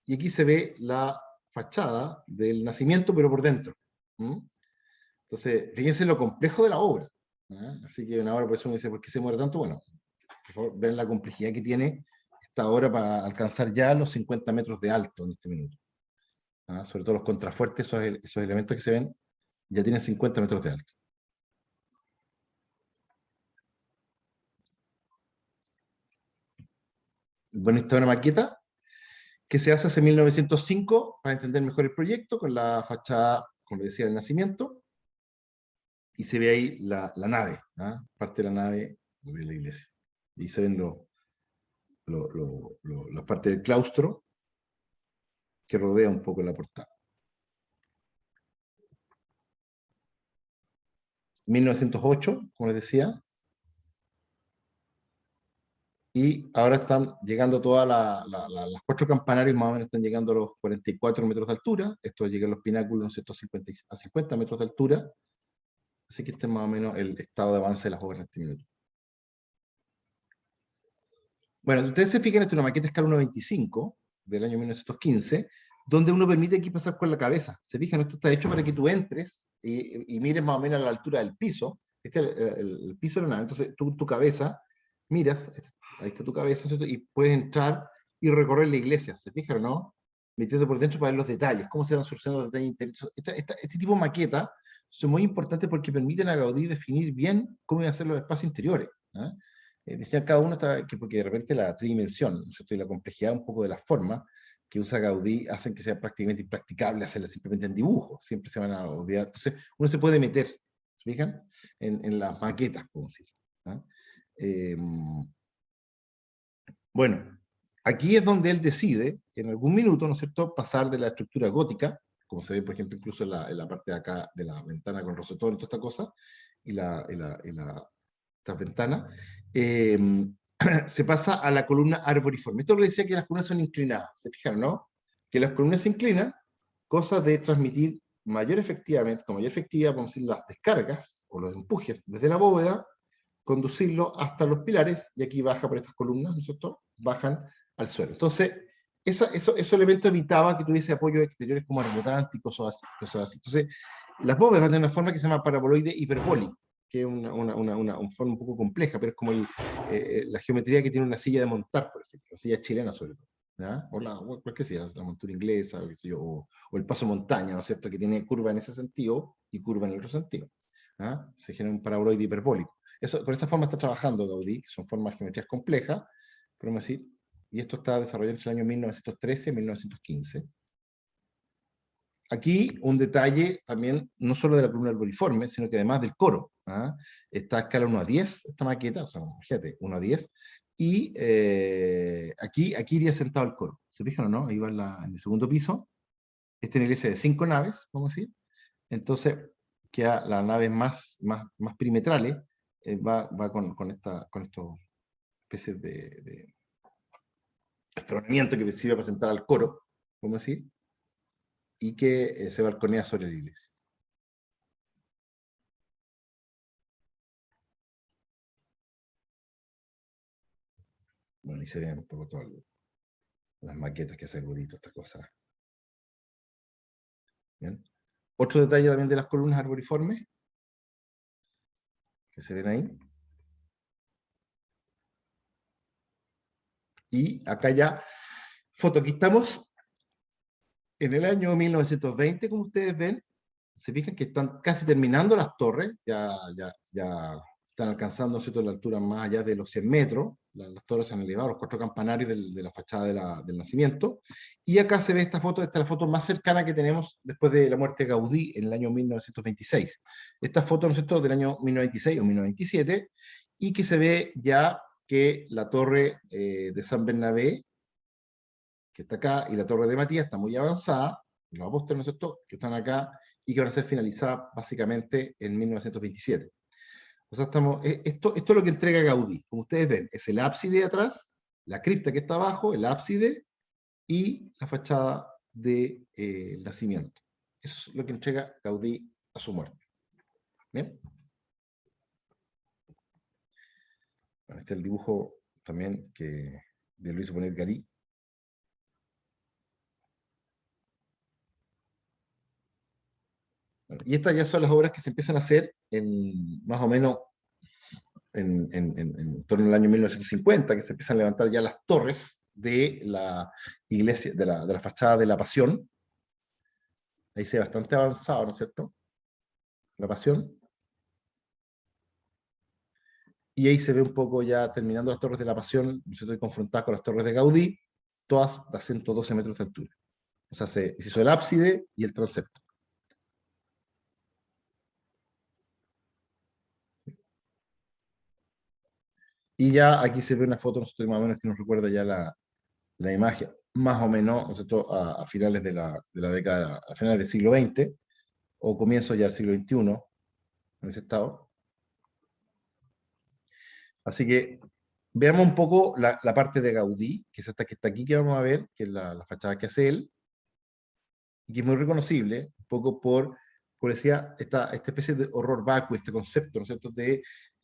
y aquí se ve la fachada del nacimiento, pero por dentro. Entonces, fíjense lo complejo de la obra. Así que una obra, por eso uno dice, ¿por qué se muere tanto? Bueno, por favor, ven la complejidad que tiene esta obra para alcanzar ya los 50 metros de alto en este minuto. Sobre todo los contrafuertes, esos elementos que se ven, ya tienen 50 metros de alto. Bueno, esta es una maqueta que se hace hace 1905 para entender mejor el proyecto, con la fachada, como decía, del nacimiento, y se ve ahí la nave, parte de la nave de la iglesia. Y se ven la parte del claustro que rodea un poco la portada. 1908, como les decía, y ahora están llegando todas las 4 campanarios, más o menos están llegando a los 44 metros de altura. Esto llega a los pináculos, ¿no? A 50 metros de altura. Así que este es más o menos el estado de avance de las obras en este minuto. Bueno, ustedes se fijan, esta es una maqueta escala 1.25 del año 1915, donde uno permite aquí pasar con la cabeza. Se fijan, esto está hecho para que tú entres y mires más o menos a la altura del piso. Este es el piso de la nave. Entonces, tu cabeza, miras, ahí está tu cabeza, ¿cierto? Y puedes entrar y recorrer la iglesia. ¿Se fijan o no? Metiendo por dentro para ver los detalles, cómo se van solucionando los detalles interiores. Este tipo de maqueta son muy importantes porque permiten a Gaudí definir bien cómo iban a ser los espacios interiores. Decían cada uno, porque de repente la tridimensión, ¿no es cierto? Y la complejidad un poco de las formas que usa Gaudí hacen que sea prácticamente impracticable hacerla simplemente en dibujo, siempre se van a olvidar. Entonces uno se puede meter, ¿se fijan? En las maquetas, podemos decir. Bueno, aquí es donde él decide, en algún minuto, ¿no es cierto?, pasar de la estructura gótica, como se ve, por ejemplo, incluso en la parte de acá de la ventana con rosetón y toda esta cosa, y estas ventanas, se pasa a la columna arboriforme. Esto le decía que las columnas son inclinadas, ¿se fijaron, no? Que las columnas se inclinan, cosa de transmitir con mayor efectividad, vamos a decir, las descargas o los empujes desde la bóveda, conducirlo hasta los pilares, y aquí baja por estas columnas, ¿no es cierto? Bajan al suelo. Entonces, esos elementos evitaba que tuviese apoyos exteriores como arbotantes y cosas así. Entonces, las bóvedas van a tener una forma que se llama paraboloide hiperbólico, que es una forma un poco compleja, pero es como la geometría que tiene una silla de montar, por ejemplo, la silla chilena sobre todo. O cualquier silla, la montura inglesa, o el paso montaña, ¿no es cierto?, que tiene curva en ese sentido y curva en el otro sentido. Se genera un paraboloide hiperbólico. Con esa forma está trabajando Gaudí, que son formas geometrías complejas, podemos decir, y esto está desarrollado entre el año 1913 y 1915. Aquí un detalle también, no solo de la columna arboriforme, sino que además del coro. Está a escala 1:10, esta maqueta, o sea, fíjate, 1:10, y aquí iría sentado el coro. ¿Se fijan o no? Ahí va en el segundo piso. Esta es una iglesia de 5 naves, vamos a decir. Entonces, queda la nave más perimetrales, va con estos especies de escalonamiento que sirve para sentar al coro, vamos a decir, y que se balconea sobre la iglesia. Bueno, ahí se ven un poco todas las maquetas que hace Gaudí, estas cosas. Bien. Otro detalle también de las columnas arboriformes, que se ven ahí. Y acá ya, foto, aquí estamos en el año 1920, como ustedes ven. Se fijan que están casi terminando las torres, ya están alcanzando, ¿cierto?, la altura más allá de los 100 metros, las torres se han elevado, los 4 campanarios de la fachada del nacimiento, y acá se ve esta es la foto más cercana que tenemos después de la muerte de Gaudí en el año 1926. Esta foto, ¿no es cierto?, del año 1926 o 1927, y que se ve ya que la torre de San Bernabé, que está acá, y la torre de Matías está muy avanzada, los apóstoles, ¿no es cierto?, que están acá, y que van a ser finalizadas básicamente en 1927. O sea, esto es lo que entrega Gaudí. Como ustedes ven, es el ábside de atrás, la cripta que está abajo, el ábside, y la fachada del nacimiento. Eso es lo que entrega Gaudí a su muerte. ¿Bien? Bueno, este es el dibujo también de Luis Bonet Garí. Bueno, y estas ya son las obras que se empiezan a hacer más o menos en torno al año 1950, que se empiezan a levantar ya las torres de la iglesia, de la fachada de la Pasión. Ahí se ve bastante avanzado, ¿no es cierto? La Pasión. Y ahí se ve un poco ya terminando las torres de la Pasión, ¿no es cierto?, y confrontadas con las torres de Gaudí, todas a 112 metros de altura. O sea, se hizo el ábside y el transepto. Y ya aquí se ve una foto, más o menos, que nos recuerda ya la imagen, más o menos, ¿no es cierto?, a finales de la década, a finales del siglo XX, o comienzo ya del siglo XXI, en ese estado. Así que veamos un poco la parte de Gaudí, que es esta que está aquí, que vamos a ver, que es la fachada que hace él, y que es muy reconocible, un poco por decía, esta especie de horror vacuo, este concepto, ¿no es cierto?, de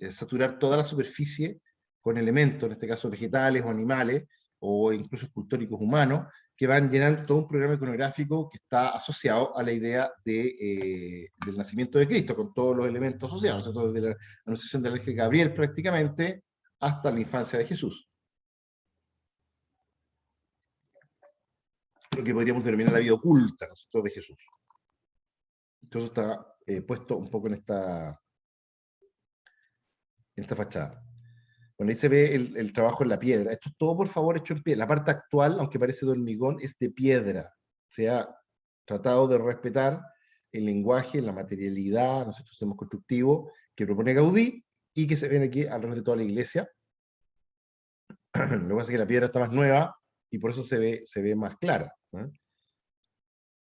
saturar toda la superficie con elementos, en este caso vegetales o animales, o incluso escultóricos humanos, que van llenando todo un programa iconográfico que está asociado a la idea del nacimiento de Cristo, con todos los elementos asociados, ¿no es cierto?, desde la anunciación del ángel Gabriel prácticamente hasta la infancia de Jesús. Lo que podríamos denominar la vida oculta, ¿no es cierto?, de Jesús. Entonces está puesto un poco en esta fachada. Bueno, ahí se ve el trabajo en la piedra. Esto es todo, por favor, hecho en piedra. La parte actual, aunque parece de hormigón, es de piedra. Se ha tratado de respetar el lenguaje, la materialidad, ¿no es cierto?, sistema constructivo que propone Gaudí y que se ven aquí alrededor de toda la iglesia. Lo que pasa es que la piedra está más nueva y por eso se ve más clara, ¿no?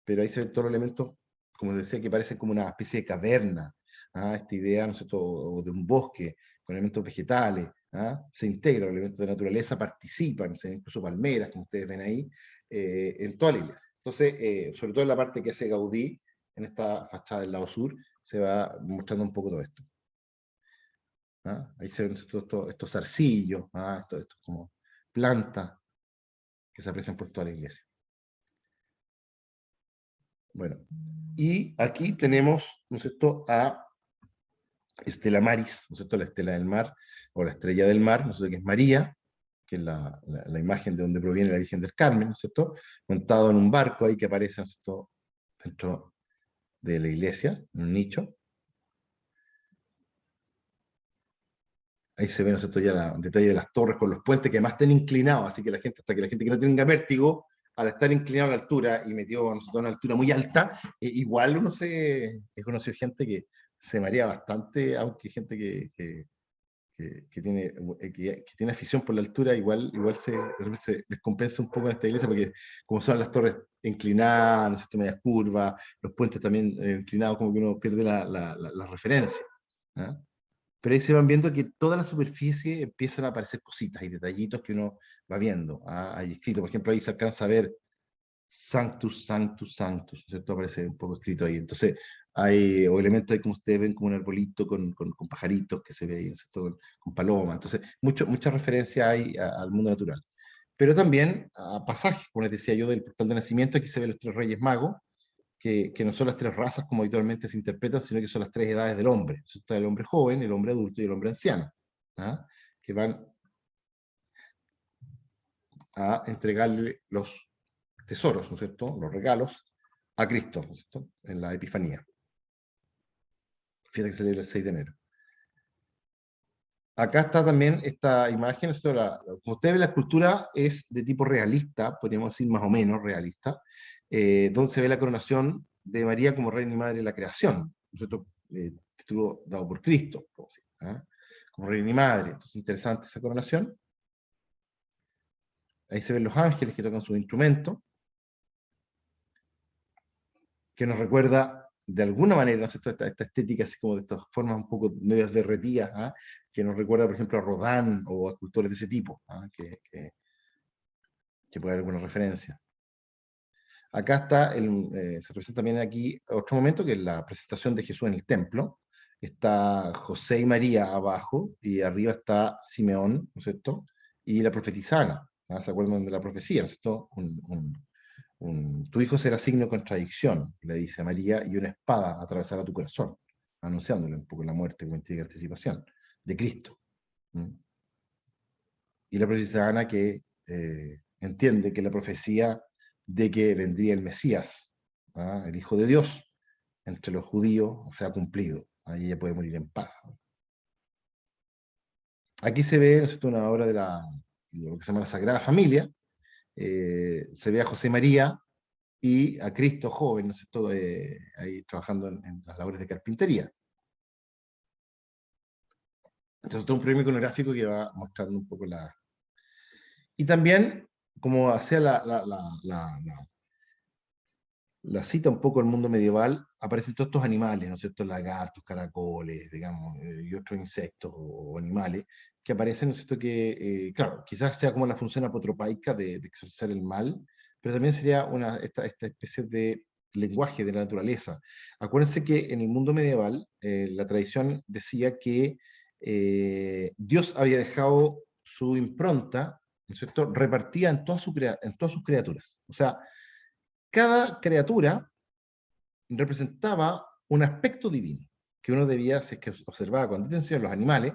Pero ahí se ven todos los elementos, como decía, que parecen como una especie de caverna, ¿ah? Esta idea, ¿no es cierto?, o de un bosque con elementos vegetales, ¿ah? Se integra los elementos de naturaleza, participan, incluso palmeras, como ustedes ven ahí, en toda la iglesia. Entonces, sobre todo en la parte que hace Gaudí, en esta fachada del lado sur, se va mostrando un poco todo esto. ¿Ah? Ahí se ven estos zarcillos, ¿ah? Estos como plantas que se aprecian por toda la iglesia. Bueno, y aquí tenemos, ¿no es cierto?, a Estela Maris, ¿no es cierto?, la estela del mar, o la estrella del mar, ¿no es cierto?, que es María, que es la imagen de donde proviene la Virgen del Carmen, ¿no es cierto?, montado en un barco ahí que aparece, ¿no es cierto?, dentro de la iglesia, en un nicho. Ahí se ve, ¿no es cierto?, ya el detalle de las torres con los puentes que además están inclinados, así que hasta que la gente que no tenga vértigo, al estar inclinado a la altura y metido, ¿no es cierto?, a una altura muy alta, igual he conocido gente que se marea bastante, aunque gente que tiene afición por la altura, igual se descompensa un poco en esta iglesia, porque como son las torres inclinadas, ¿no es cierto?, medias curvas, los puentes también inclinados, como que uno pierde la referencia, ¿eh? Pero ahí se van viendo que toda la superficie empiezan a aparecer cositas y detallitos que uno va viendo. Hay escrito, por ejemplo, ahí se alcanza a ver Sanctus, Sanctus, Sanctus, ¿cierto? Aparece un poco escrito ahí. Entonces, o elementos ahí como ustedes ven, como un arbolito con pajaritos que se ve ahí, ¿no es cierto? Con palomas. Entonces, mucha referencia hay al mundo natural. Pero también a pasajes, como les decía yo, del portal de nacimiento. Aquí se ven los tres reyes magos, que no son las tres razas como habitualmente se interpretan, sino que son las tres edades del hombre. Está el hombre joven, el hombre adulto y el hombre anciano, ¿ah? Que van a entregarle los tesoros, ¿no es cierto?, los regalos a Cristo, ¿no es cierto?, en la Epifanía. Fiesta que se celebra el 6 de enero. Acá está también esta imagen, como ustedes ven, la escultura es de tipo realista, podríamos decir más o menos realista, donde se ve la coronación de María como reina y madre de la creación, ¿no es cierto?, título dado por Cristo, como reina y madre. Entonces, interesante esa coronación. Ahí se ven los ángeles que tocan sus instrumentos, que nos recuerda de alguna manera, ¿no es cierto?, esta estética así como de estas formas un poco medias derretidas, ¿ah?, que nos recuerda, por ejemplo, a Rodin o a escultores de ese tipo, ¿ah?, que puede haber alguna referencia. Acá está, se representa también aquí otro momento, que es la presentación de Jesús en el templo. Está José y María abajo, y arriba está Simeón, ¿no es cierto?, y la profetizana, ¿ah? ¿Se acuerdan de la profecía, ¿no es cierto? Tu hijo será signo de contradicción, le dice a María, y una espada atravesará tu corazón, anunciándole un poco la muerte como anticipación de Cristo. Y la profetizana que entiende que la profecía de que vendría el Mesías, ¿ah?, el Hijo de Dios, entre los judíos, se ha cumplido. Ahí ella puede morir en paz. Aquí se ve, ¿no es cierto?, una obra de lo que se llama la Sagrada Familia. Se ve a José María y a Cristo joven, ¿no es cierto?, ahí trabajando en las labores de carpintería. Entonces, todo un premio iconográfico que va mostrando un poco la... Y también, como hacía la cita un poco del mundo medieval, aparecen todos estos animales, ¿no es cierto?, lagartos, caracoles, digamos, y otros insectos o animales, que aparecen, ¿no es cierto?, que, claro, quizás sea como la función apotropaica de exorcizar el mal, pero también sería esta especie de lenguaje de la naturaleza. Acuérdense que en el mundo medieval, la tradición decía que Dios había dejado su impronta, ¿no es cierto?, repartida en todas sus criaturas. O sea, cada criatura representaba un aspecto divino que uno debía, si es que observaba con atención los animales,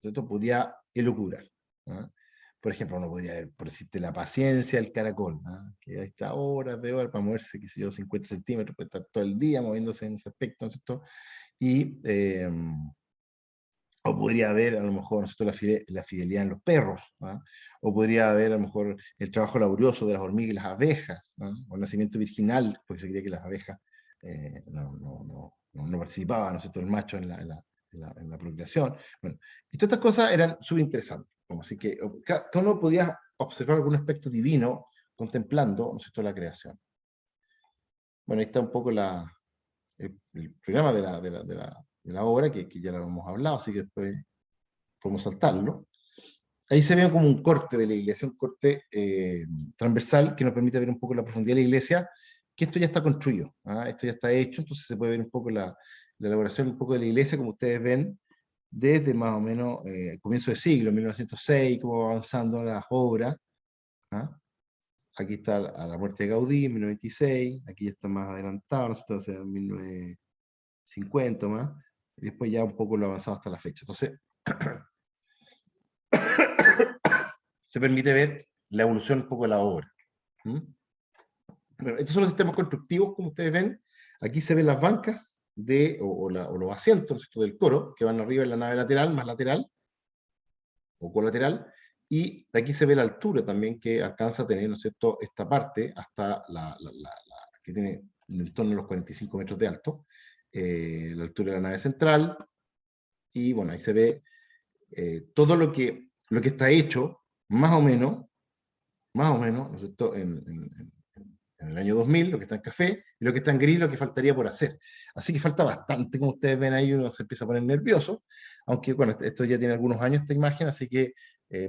¿cierto?, podía elucubrar, ¿no? Por ejemplo, uno podría ver, por decirte, la paciencia del caracol, ¿no?, que ahí está horas de horas para moverse, qué sé yo, 50 centímetros, puede estar todo el día moviéndose en ese aspecto, ¿no es cierto? Y, o podría haber, a lo mejor, ¿no es cierto?, la fidelidad en los perros, ¿no? O podría haber, a lo mejor, el trabajo laborioso de las hormigas y las abejas, ¿no?, o el nacimiento virginal, porque se creía que las abejas no participaban, ¿no es cierto?, el macho en la procreación. Bueno, y todas estas cosas eran súper interesantes, así que cada uno podía observar algún aspecto divino contemplando, ¿no es cierto?, la creación. Bueno, ahí está un poco el programa de la obra, que ya lo hemos hablado, así que después podemos saltarlo. Ahí se ve como un corte de la iglesia, un corte transversal que nos permite ver un poco la profundidad de la iglesia, que esto ya está construido, ¿ah? Esto ya está hecho, entonces se puede ver un poco la elaboración un poco de la iglesia, como ustedes ven, desde más o menos el comienzo del siglo, 1906, cómo va avanzando las obras, ¿ah? Aquí está a la muerte de Gaudí, en 1926, aquí ya está más adelantado, ¿no? Entonces, en 1950 más, y después ya un poco lo avanzado hasta la fecha. Entonces, se permite ver la evolución un poco de la obra. Bueno, estos son los sistemas constructivos, como ustedes ven. Aquí se ven las bancas o los asientos, ¿no es cierto?, del coro, que van arriba en la nave lateral, más lateral, o colateral, y aquí se ve la altura también que alcanza a tener, ¿no es cierto?, esta parte, hasta que tiene en torno a los 45 metros de alto, la altura de la nave central, y bueno, ahí se ve todo lo que está hecho, más o menos, ¿no es cierto?, en el año 2000, lo que está en café, y lo que está en gris, lo que faltaría por hacer. Así que falta bastante, como ustedes ven ahí, uno se empieza a poner nervioso, aunque bueno, esto ya tiene algunos años, esta imagen, así que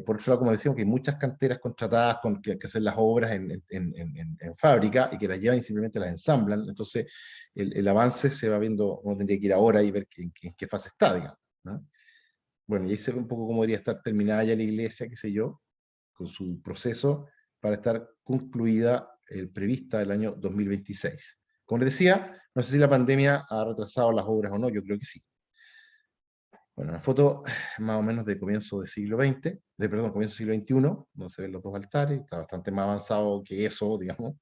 Por otro lado, como decíamos, que hay muchas canteras contratadas que hacen las obras en fábrica y que las llevan y simplemente las ensamblan. Entonces, el avance se va viendo, uno tendría que ir ahora y ver en qué fase está, digamos, ¿no? Bueno, y ahí se ve un poco cómo debería estar terminada ya la iglesia, qué sé yo, con su proceso para estar concluida, prevista el año 2026. Como les decía, no sé si la pandemia ha retrasado las obras o no, yo creo que sí. Bueno, una foto más o menos de comienzo del siglo XX, perdón, comienzo del siglo XXI, donde se ven los dos altares, está bastante más avanzado que eso, digamos,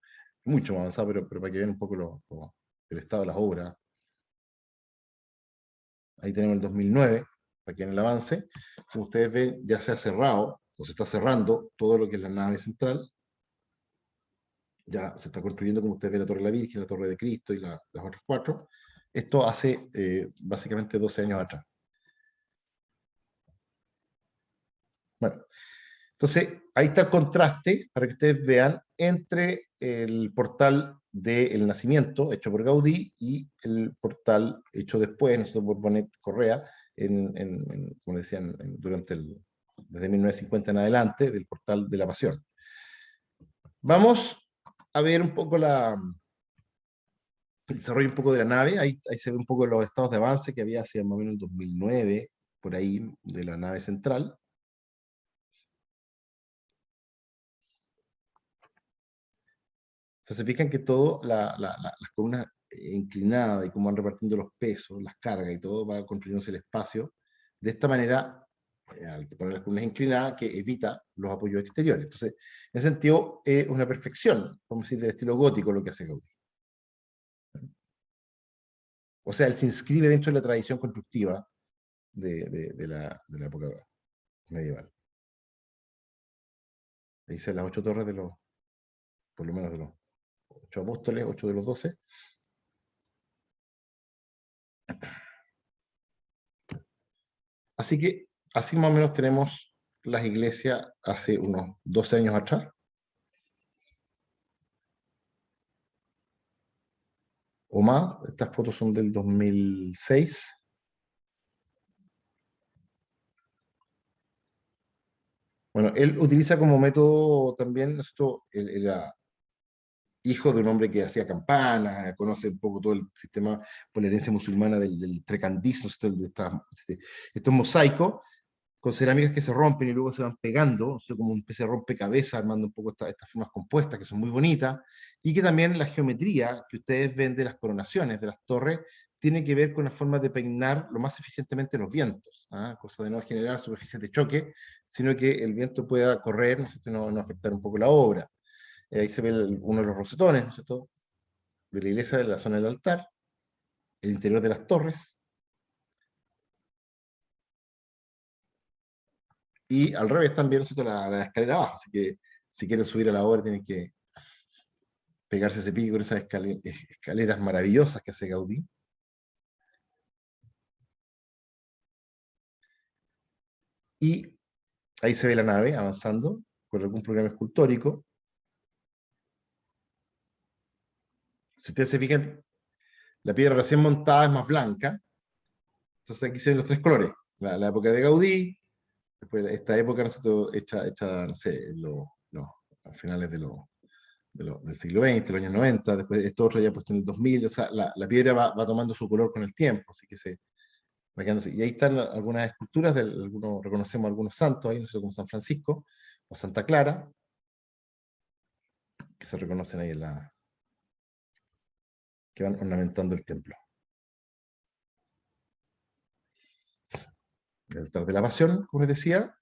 mucho más avanzado, pero para que vean un poco el estado de las obras. Ahí tenemos el 2009, aquí en el avance. Como ustedes ven, ya se ha cerrado, o se está cerrando, todo lo que es la nave central. Ya se está construyendo, como ustedes ven, la Torre de la Virgen, la Torre de Cristo y las otras cuatro. Esto hace básicamente 12 años atrás. Bueno, entonces ahí está el contraste para que ustedes vean entre el portal del Nacimiento, hecho por Gaudí, y el portal hecho después, nosotros por Bonet Correa, como decían, desde 1950 en adelante, del portal de la Pasión. Vamos a ver un poco el desarrollo un poco de la nave. Ahí se ve un poco los estados de avance que había hacia más o menos el 2009, por ahí, de la nave central. Entonces, fijan que todo, las columnas inclinadas y cómo van repartiendo los pesos, las cargas y todo, va construyéndose el espacio. De esta manera, al poner las columnas inclinadas, que evita los apoyos exteriores. Entonces, en ese sentido, es una perfección, vamos a decir, del estilo gótico lo que hace Gaudí. O sea, él se inscribe dentro de la tradición constructiva de la época medieval. Ahí se las 8 torres por lo menos de los 8 apóstoles, 8 de los 12. Así que, así más o menos tenemos las iglesias hace unos 12 años atrás. O más, estas fotos son del 2006. Bueno, él utiliza como método también, esto, él era hijo de un hombre que hacía campanas, conoce un poco todo el sistema por la herencia musulmana del trecandizo, estos mosaicos, con cerámicas que se rompen y luego se van pegando, o sea, como una especie de rompecabezas, armando un poco estas formas compuestas que son muy bonitas, y que también la geometría que ustedes ven de las coronaciones de las torres tiene que ver con la forma de peinar lo más eficientemente los vientos, ¿ah? Cosa de no generar superficies de choque, sino que el viento pueda correr, ¿no es cierto?, no afectar un poco la obra. Ahí se ve uno de los rosetones, ¿no es cierto?, de la iglesia, de la zona del altar, el interior de las torres, y al revés también, ¿no es cierto?, la escalera abajo, así que si quieren subir a la obra tienen que pegarse ese pico con esas escaleras maravillosas que hace Gaudí. Y ahí se ve la nave avanzando con algún programa escultórico. Si ustedes se fijan, la piedra recién montada es más blanca. Entonces aquí se ven los tres colores. La época de Gaudí, después esta época, nosotros hecha no sé, a finales del siglo XX, los años 90, después esto otro ya puesto en el 2000, o sea, la piedra va tomando su color con el tiempo, así que va quedándose. Y ahí están algunas esculturas, reconocemos algunos santos ahí, no sé, como San Francisco o Santa Clara, que se reconocen ahí que van ornamentando el templo. El altar de la Pasión, como les decía,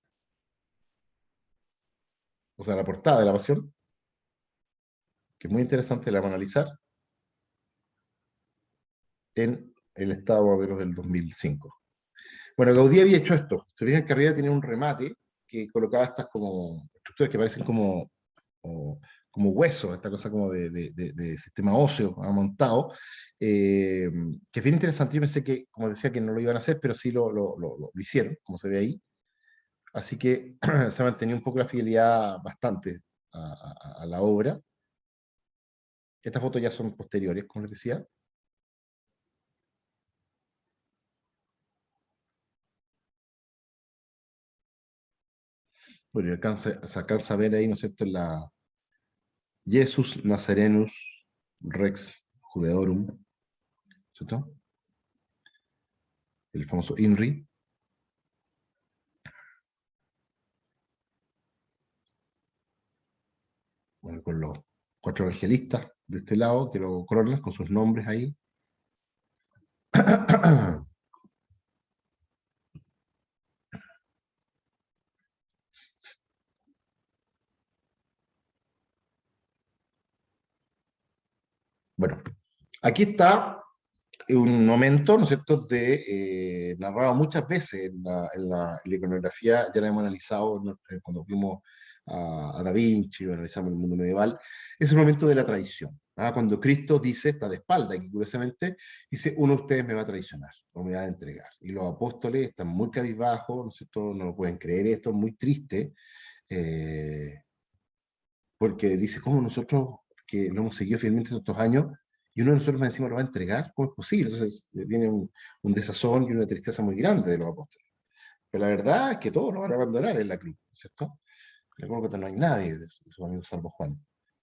o sea, la portada de la Pasión, que es muy interesante, la vamos a analizar en el estado más o menos del 2005. Bueno, Gaudí había hecho esto. Se fijan que arriba tiene un remate que colocaba estas como estructuras que parecen como huesos, esta cosa como de sistema óseo montado, que es bien interesante. Yo pensé que, como decía, que no lo iban a hacer, pero sí lo hicieron, como se ve ahí. Así que se ha mantenido un poco la fidelidad bastante a la obra. Estas fotos ya son posteriores, como les decía. Bueno, se alcanza a ver ahí, ¿no es cierto?, en la Jesus Nazarenus Rex Judeorum, ¿cierto? El famoso INRI. Bueno, con los 4 evangelistas de este lado, que lo coronan con sus nombres ahí. Bueno, aquí está un momento, ¿no es cierto?, narrado muchas veces en la iconografía, ya lo hemos analizado, ¿no?, cuando vimos a Da Vinci o analizamos el mundo medieval, es el momento de la traición. Cuando Cristo dice, está de espalda, y curiosamente dice, uno de ustedes me va a traicionar, o me va a entregar. Y los apóstoles están muy cabizbajos, ¿no es cierto?, no lo pueden creer esto, muy triste, porque dice, ¿cómo nosotros, que lo hemos seguido fielmente estos años, y uno de nosotros más encima lo va a entregar? ¿Cómo es posible? Entonces viene un desazón y una tristeza muy grande de los apóstoles. Pero la verdad es que todos lo van a abandonar en la cruz, ¿cierto? Recuerdo que no hay nadie de sus amigos salvo Juan.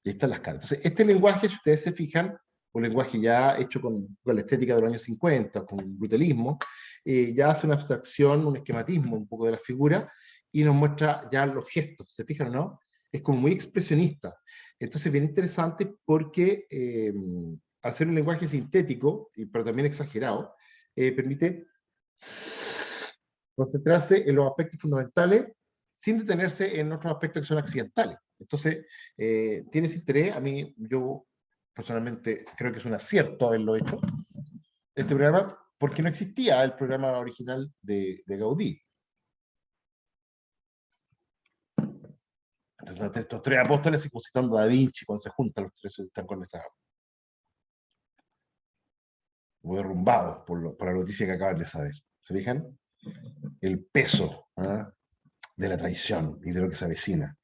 Y ahí están las caras. Entonces, este lenguaje, si ustedes se fijan, un lenguaje ya hecho con la estética de los años 50, con brutalismo, ya hace una abstracción, un esquematismo un poco de la figura, y nos muestra ya los gestos, ¿se fijan o no? Es como muy expresionista. Entonces, bien interesante porque hacer un lenguaje sintético, pero también exagerado, permite concentrarse en los aspectos fundamentales sin detenerse en otros aspectos que son accidentales. Entonces, tiene ese interés. A mí, yo personalmente creo que es un acierto haberlo hecho, este programa, porque no existía el programa original de Gaudí. Entonces, estos 3 apóstoles, como citando a Da Vinci, cuando se juntan los 3, están con esta, muy derrumbados por la noticia que acaban de saber. ¿Se fijan? El peso de la traición y de lo que se avecina.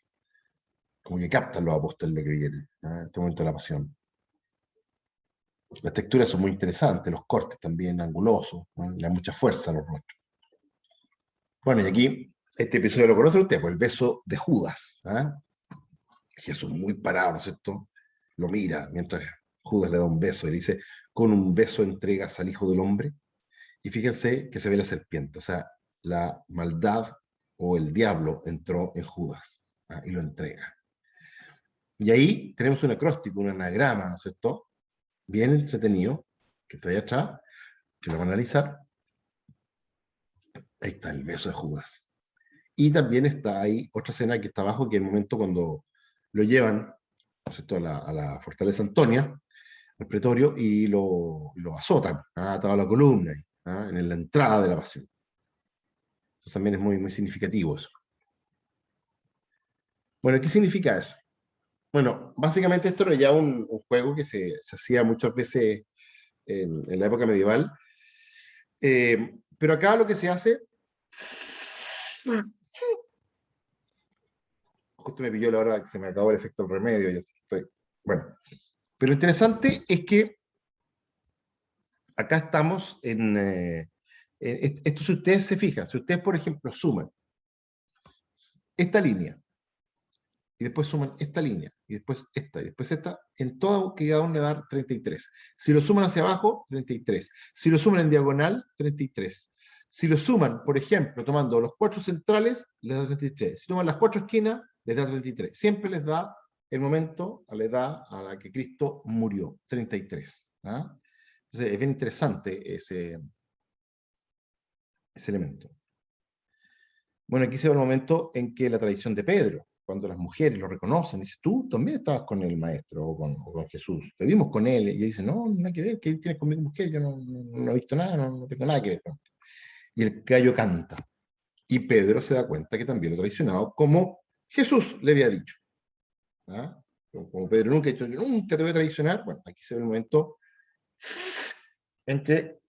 Como que captan los apóstoles lo que viene, en este momento de la pasión. Las texturas son muy interesantes, los cortes también angulosos, le da mucha fuerza a los rostros. Bueno, y aquí, este episodio lo conoce usted, pues el beso de Judas. Jesús muy parado, ¿no es cierto? Lo mira mientras Judas le da un beso y le dice, con un beso entregas al Hijo del Hombre. Y fíjense que se ve la serpiente, o sea, la maldad o el diablo entró en Judas y lo entrega. Y ahí tenemos un acróstico, un anagrama, ¿no es cierto?, bien entretenido, que está ahí atrás, que lo van a analizar. Ahí está el beso de Judas. Y también está ahí otra escena que está abajo, que es el momento cuando lo llevan, ¿no es cierto?, a la fortaleza Antonia, al pretorio, y lo azotan, atado a la columna, en la entrada de la pasión. Entonces también es muy, muy significativo eso. Bueno, ¿qué significa eso? Bueno, básicamente esto era ya un juego que se hacía muchas veces en la época medieval, pero acá lo que se hace, justo me pilló la hora que se me acabó el efecto del remedio, y así estoy. Bueno, pero lo interesante es que acá estamos esto, si ustedes se fijan, si ustedes, por ejemplo, suman esta línea, y después suman esta línea, y después esta, y después esta, en todo cada uno le da 33. Si lo suman hacia abajo, 33. Si lo suman en diagonal, 33. Si lo suman, por ejemplo, tomando los 4 centrales, les da 33. Si toman las 4 esquinas, les da 33. Siempre les da el momento, a la edad a la que Cristo murió, 33. Entonces es bien interesante ese elemento. Bueno, aquí se ve el momento en que la tradición de Pedro, cuando las mujeres lo reconocen, dice, tú también estabas con el maestro o con Jesús, te vimos con él, y ella dice, no, no hay que ver, ¿qué tienes conmigo, mujer? Yo no he visto nada, no tengo nada que ver con esto. Y el gallo canta, y Pedro se da cuenta que también lo ha traicionado, como Jesús le había dicho. Como Pedro nunca ha dicho, yo nunca te voy a traicionar, bueno, aquí se ve el momento en que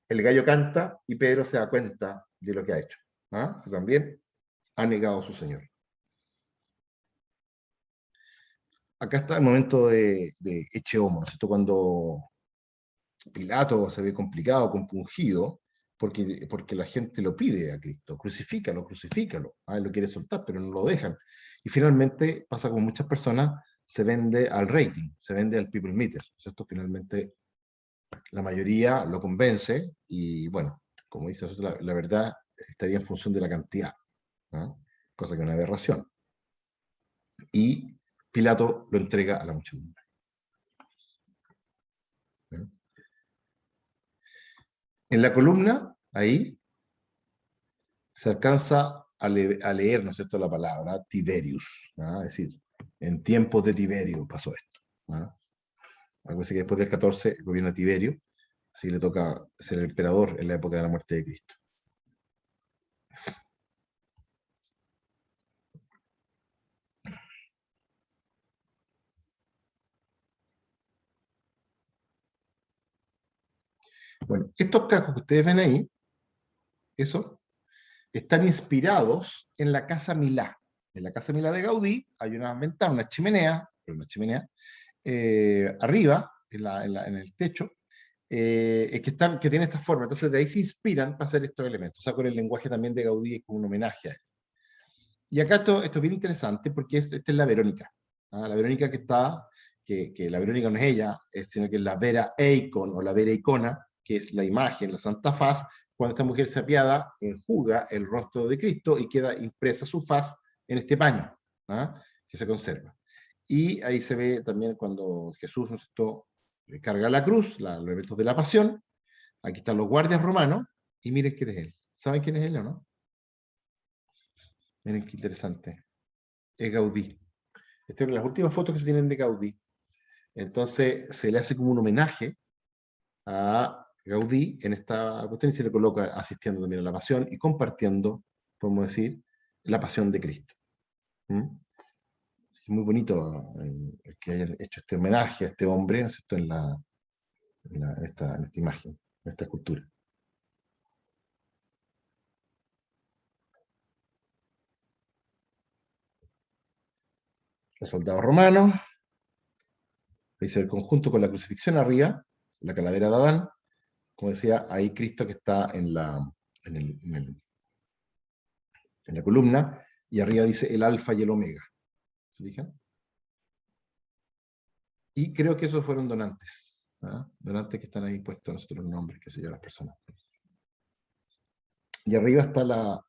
el gallo canta y Pedro se da cuenta de lo que ha hecho, que también ha negado a su Señor. Acá está el momento de Ecce Homo, ¿no es cierto? Cuando Pilato se ve complicado, compungido, porque la gente lo pide a Cristo, crucifícalo, crucifícalo, él lo quiere soltar, pero no lo dejan. Y finalmente pasa con muchas personas, se vende al rating, se vende al people meter, ¿cierto? Finalmente la mayoría lo convence y bueno, como dice la verdad estaría en función de la cantidad, ¿no? Cosa que es una aberración. Y Pilato lo entrega a la muchedumbre. ¿No? En la columna, ahí, se alcanza a leer, ¿no es cierto?, la palabra Tiberius, ¿no? Es decir, en tiempos de Tiberio pasó esto, ¿no? Acuérdense que después del 14 gobierna Tiberio, así le toca ser el emperador en la época de la muerte de Cristo. Bueno, estos cascos que ustedes ven ahí, eso, están inspirados en la Casa Milá. En la Casa Milá de Gaudí hay una ventana, una chimenea arriba, en el techo, que tiene esta forma. Entonces de ahí se inspiran para hacer estos elementos. O sea, con el lenguaje también de Gaudí es como un homenaje a él. Y acá esto es bien interesante porque esta es la Verónica. ¿Ah? La Verónica que está, que la Verónica no es ella, sino que es la Vera Eikon o la Vera Icona, que es la imagen, la Santa Faz, cuando esta mujer se apiada, enjuga el rostro de Cristo y queda impresa su faz en este paño, ¿ah? Que se conserva. Y ahí se ve también cuando Jesús, ¿no es cierto?, carga la cruz, los eventos de la pasión. Aquí están los guardias romanos, y miren quién es él. ¿Saben quién es él o no? Miren qué interesante. Es Gaudí. Esta es una de las últimas fotos que se tienen de Gaudí. Entonces se le hace como un homenaje a Gaudí en esta cuestión y se le coloca asistiendo también a la pasión y compartiendo, podemos decir, la pasión de Cristo. ¿Mm? Es muy bonito que hayan hecho este homenaje a este hombre, ¿no es cierto?, en esta imagen, en esta escultura. Los soldados romanos, ahí se ve el conjunto con la crucifixión arriba, la calavera de Adán, como decía, ahí Cristo que está en, el, en, el, en la columna, y arriba dice el alfa y el omega. ¿Se fijan? Y creo que esos fueron donantes, ¿ah? Donantes que están ahí puestos nosotros los nombres, qué sé yo, las personas. Y arriba está la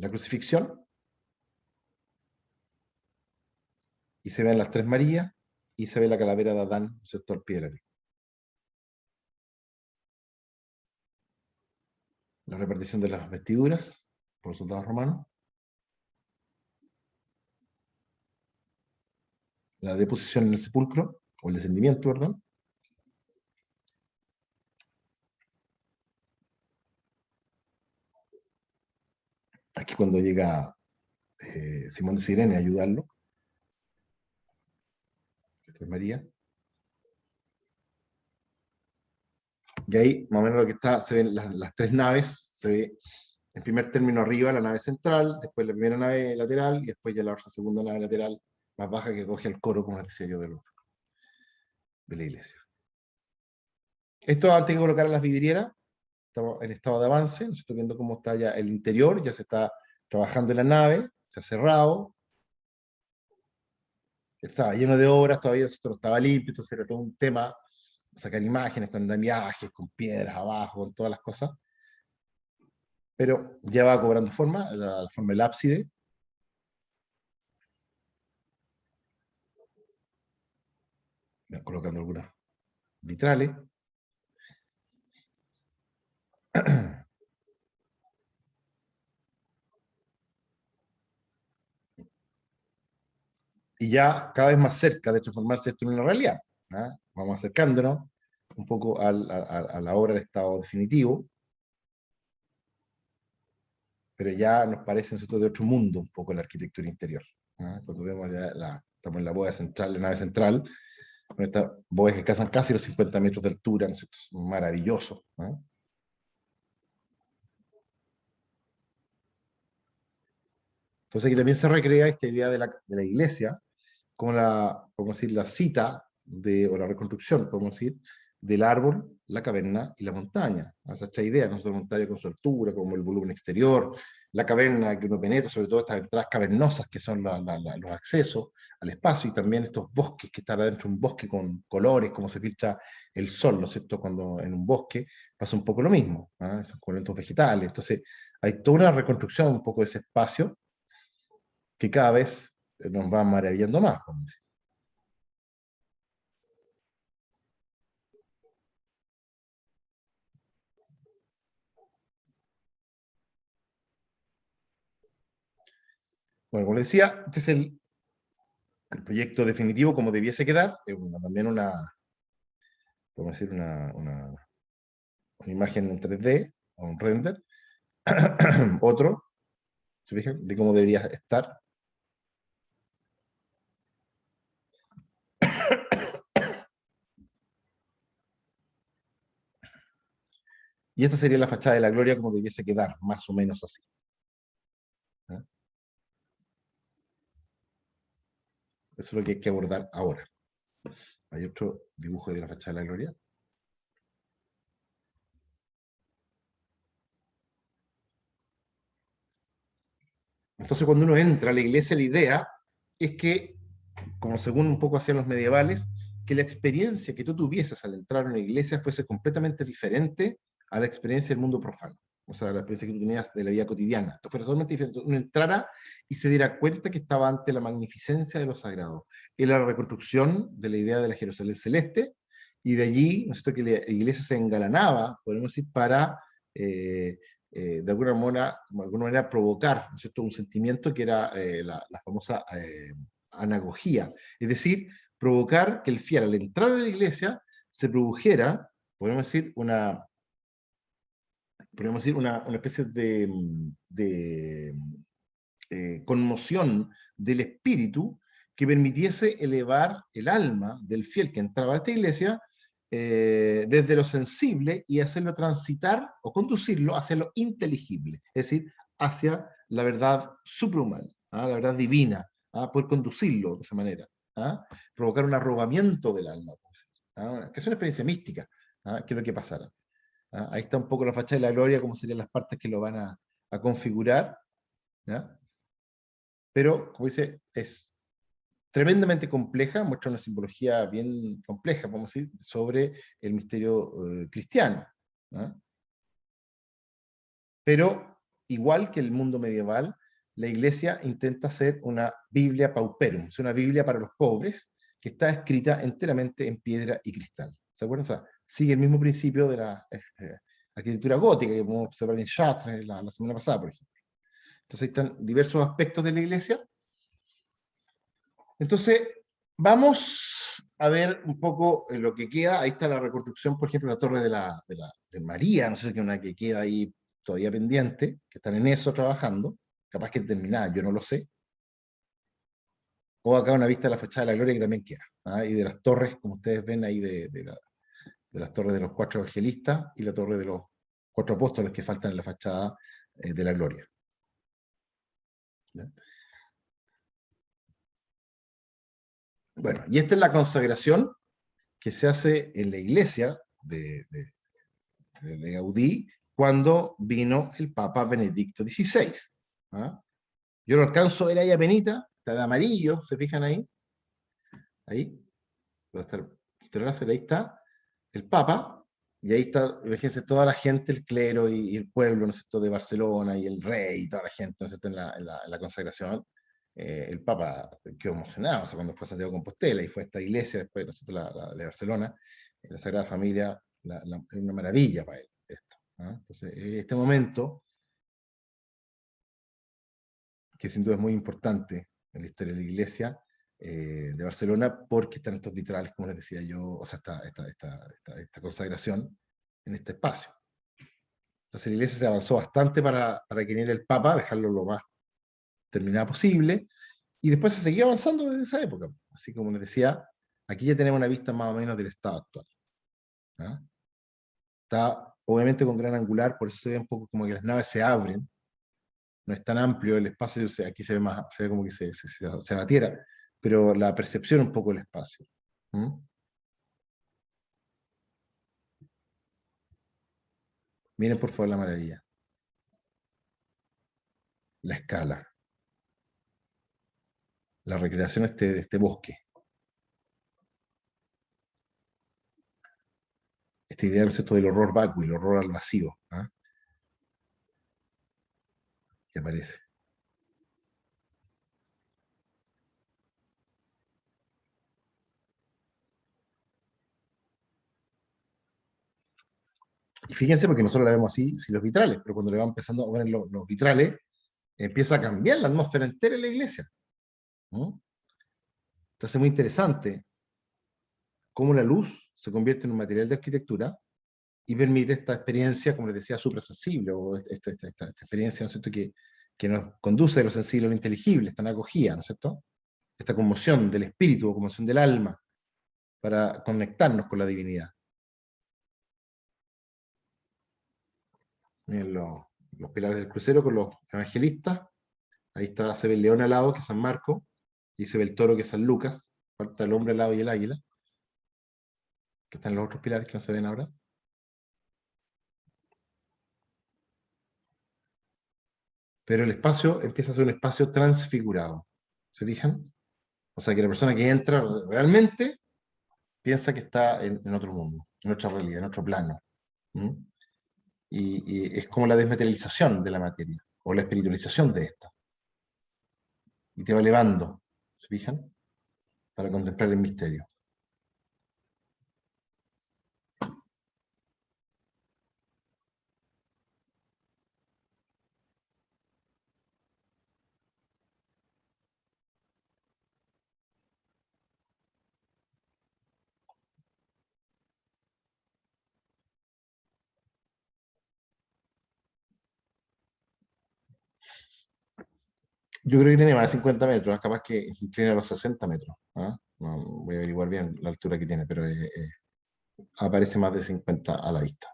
crucifixión, y se ven las tres Marías, y se ve la calavera de Adán, ¿cierto?, al pie de la cruz. La repartición de las vestiduras por los soldados romanos. La deposición en el sepulcro, o el descendimiento, perdón. Aquí cuando llega Simón de Sirene a ayudarlo, Tres María. Y ahí, más o menos lo que está, se ven las tres naves, se ve en primer término arriba la nave central, después la primera nave lateral, y después ya la segunda nave lateral más baja que coge el coro, como les decía yo, de la iglesia. Esto antes de colocar a las vidrieras, estamos en estado de avance, nos estoy viendo cómo está ya el interior, ya se está trabajando en la nave, se ha cerrado, estaba lleno de obras, todavía esto no estaba limpio, entonces era todo un tema, sacar imágenes con andamiajes, con piedras abajo, con todas las cosas, pero ya va cobrando forma, la forma del ábside. Voy colocando algunas vitrales. Y ya cada vez más cerca de transformarse esto en una realidad. ¿Ah? Vamos acercándonos un poco a la obra del estado definitivo, pero ya nos parece nosotros de otro mundo un poco la arquitectura interior. ¿Ah? Cuando vemos estamos en la bóveda central, la nave central, con estas bóvedas que alcanzan casi los 50 metros de altura, ¿no es cierto? Es maravilloso. ¿Ah? Entonces aquí también se recrea esta idea de la iglesia como podemos decir, la cita o la reconstrucción, podemos decir, del árbol, la caverna y la montaña. Esa es otra idea, nosotros la montaña con su altura, como el volumen exterior, la caverna que uno penetra, sobre todo estas entradas cavernosas que son los accesos al espacio, y también estos bosques que están adentro, un bosque con colores, como se filtra el sol, ¿no es cierto? Cuando en un bosque pasa un poco lo mismo, ¿ah? Esos elementos vegetales. Entonces, hay toda una reconstrucción un poco de ese espacio que cada vez nos va maravillando más, vamos a decir. Bueno, como les decía, este es el proyecto definitivo como debiese quedar, es también podemos decir, una imagen en 3D, o un render, otro, ¿se fijan? De cómo debería estar. Y esta sería la fachada de la gloria como debiese quedar, más o menos así. ¿Ah? Eso es lo que hay que abordar ahora. Hay otro dibujo de la fachada de la gloria. Entonces, cuando uno entra a la iglesia, la idea es que, como según un poco hacían los medievales, que la experiencia que tú tuvieses al entrar a una iglesia fuese completamente diferente a la experiencia del mundo profano. O sea, la experiencia que tú tenías de la vida cotidiana. Esto fuera totalmente diferente. Uno entrara y se diera cuenta que estaba ante la magnificencia de lo sagrado. Era la reconstrucción de la idea de la Jerusalén celeste, y de allí, ¿no es cierto?, que la iglesia se engalanaba, podemos decir, para de alguna manera provocar, ¿no es cierto?, un sentimiento que era la famosa anagogía, es decir, provocar que el fiel al entrar a la iglesia se produjera, podemos decir una especie de conmoción del espíritu que permitiese elevar el alma del fiel que entraba a esta iglesia desde lo sensible y hacerlo transitar o conducirlo hacia lo inteligible, es decir, hacia la verdad suprahumana, ¿ah? La verdad divina, ¿ah? Poder conducirlo de esa manera, ¿ah? Provocar un arrobamiento del alma, ¿ah? Que es una experiencia mística, ¿ah? Que es lo que pasará. ¿Ah? Ahí está un poco la fachada de la gloria, como serían las partes que lo van a configurar, ¿ya? Pero, como dice, es tremendamente compleja, muestra una simbología bien compleja, vamos a decir, sobre el misterio cristiano, ¿no? Pero, igual que el mundo medieval, la iglesia intenta hacer una Biblia pauperum, es una Biblia para los pobres, que está escrita enteramente en piedra y cristal. ¿Se acuerdan? O sea, sigue el mismo principio de la arquitectura gótica que podemos observar en Chartres la semana pasada, por ejemplo. Entonces, están diversos aspectos de la iglesia. Entonces, vamos a ver un poco lo que queda. Ahí está la reconstrucción, por ejemplo, la torre de María, no sé qué, una que queda ahí todavía pendiente, que están en eso trabajando, capaz que terminada, yo no lo sé. O acá una vista de la fachada de la gloria que también queda, ¿ah? Y de las torres, como ustedes ven ahí, de las torres de los 4 evangelistas y la torre de los 4 apóstoles que faltan en la fachada de la gloria. ¿Ya? Bueno, y esta es la consagración que se hace en la iglesia de Gaudí cuando vino el Papa Benedicto XVI. ¿Ah? Yo lo alcanzo a ver ahí a penita, está de amarillo, ¿se fijan ahí? Ahí, ahí está el Papa, y ahí está, fíjense, toda la gente, el clero y el pueblo, ¿no es cierto?, de Barcelona, y el rey, y toda la gente, ¿no es cierto?, en la consagración. El Papa quedó emocionado, o sea, cuando fue a Santiago de Compostela y fue a esta iglesia después, ¿no es cierto?, la de Barcelona, la Sagrada Familia, es una maravilla para él esto. ¿Ah? Entonces, este momento, que sin duda es muy importante en la historia de la iglesia de Barcelona, porque están estos vitrales, como les decía yo, o sea, esta consagración en este espacio. Entonces la iglesia se avanzó bastante para que viniera el Papa, dejarlo lo más terminado posible, y después se seguía avanzando desde esa época. Así como les decía, aquí ya tenemos una vista más o menos del estado actual. ¿Ah? Está obviamente con gran angular, por eso se ve un poco como que las naves se abren, no es tan amplio el espacio, o sea, aquí se ve más, se ve como que se abatiera, pero la percepción un poco del espacio. ¿Mm? Miren por favor la maravilla. La escala. La recreación de este bosque. Esta idea, ¿no es cierto?, del horror vacui, el horror al vacío, ¿ah? Que aparece. Y fíjense, porque nosotros la vemos así, sin los vitrales, pero cuando le van empezando a poner los vitrales, empieza a cambiar la atmósfera entera en la iglesia, ¿no? Entonces es muy interesante cómo la luz se convierte en un material de arquitectura y permite esta experiencia, como les decía, suprasensible, o esta experiencia, ¿no es cierto?, que nos conduce de lo sensible a lo inteligible, esta acogida, ¿no es cierto?, esta conmoción del espíritu, o conmoción del alma, para conectarnos con la divinidad. Miren los pilares del crucero con los evangelistas. Ahí está, se ve el león al lado, que es San Marcos, y se ve el toro, que es San Lucas. Falta el hombre al lado y el águila, que están los otros pilares que no se ven ahora. Pero el espacio empieza a ser un espacio transfigurado. ¿Se fijan? O sea, que la persona que entra realmente piensa que está en otro mundo, en otra realidad, en otro plano. ¿Mm? Y es como la desmaterialización de la materia, o la espiritualización de esta. Y te va elevando, ¿se fijan? Para contemplar el misterio. Yo creo que tiene más de 50 metros, capaz que se inclina a los 60 metros. ¿Ah? No, voy a averiguar bien la altura que tiene, pero aparece más de 50 a la vista.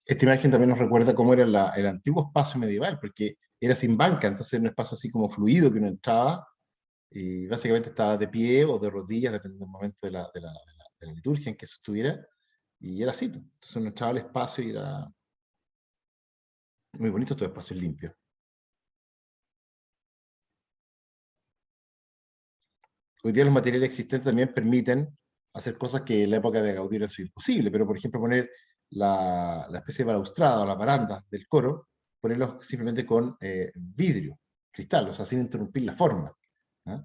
Esta imagen también nos recuerda cómo era el antiguo espacio medieval, porque era sin banca, entonces era un espacio así como fluido que uno entraba y básicamente estaba de pie o de rodillas, dependiendo del momento de la liturgia en que eso estuviera, y era así. Entonces uno entraba al espacio y era muy bonito, todo espacio limpio. Hoy día los materiales existentes también permiten hacer cosas que en la época de Gaudí era imposible, pero por ejemplo poner la especie de balaustrada o la baranda del coro, ponerlos simplemente con vidrio, cristal, o sea, sin interrumpir la forma. ¿Ah?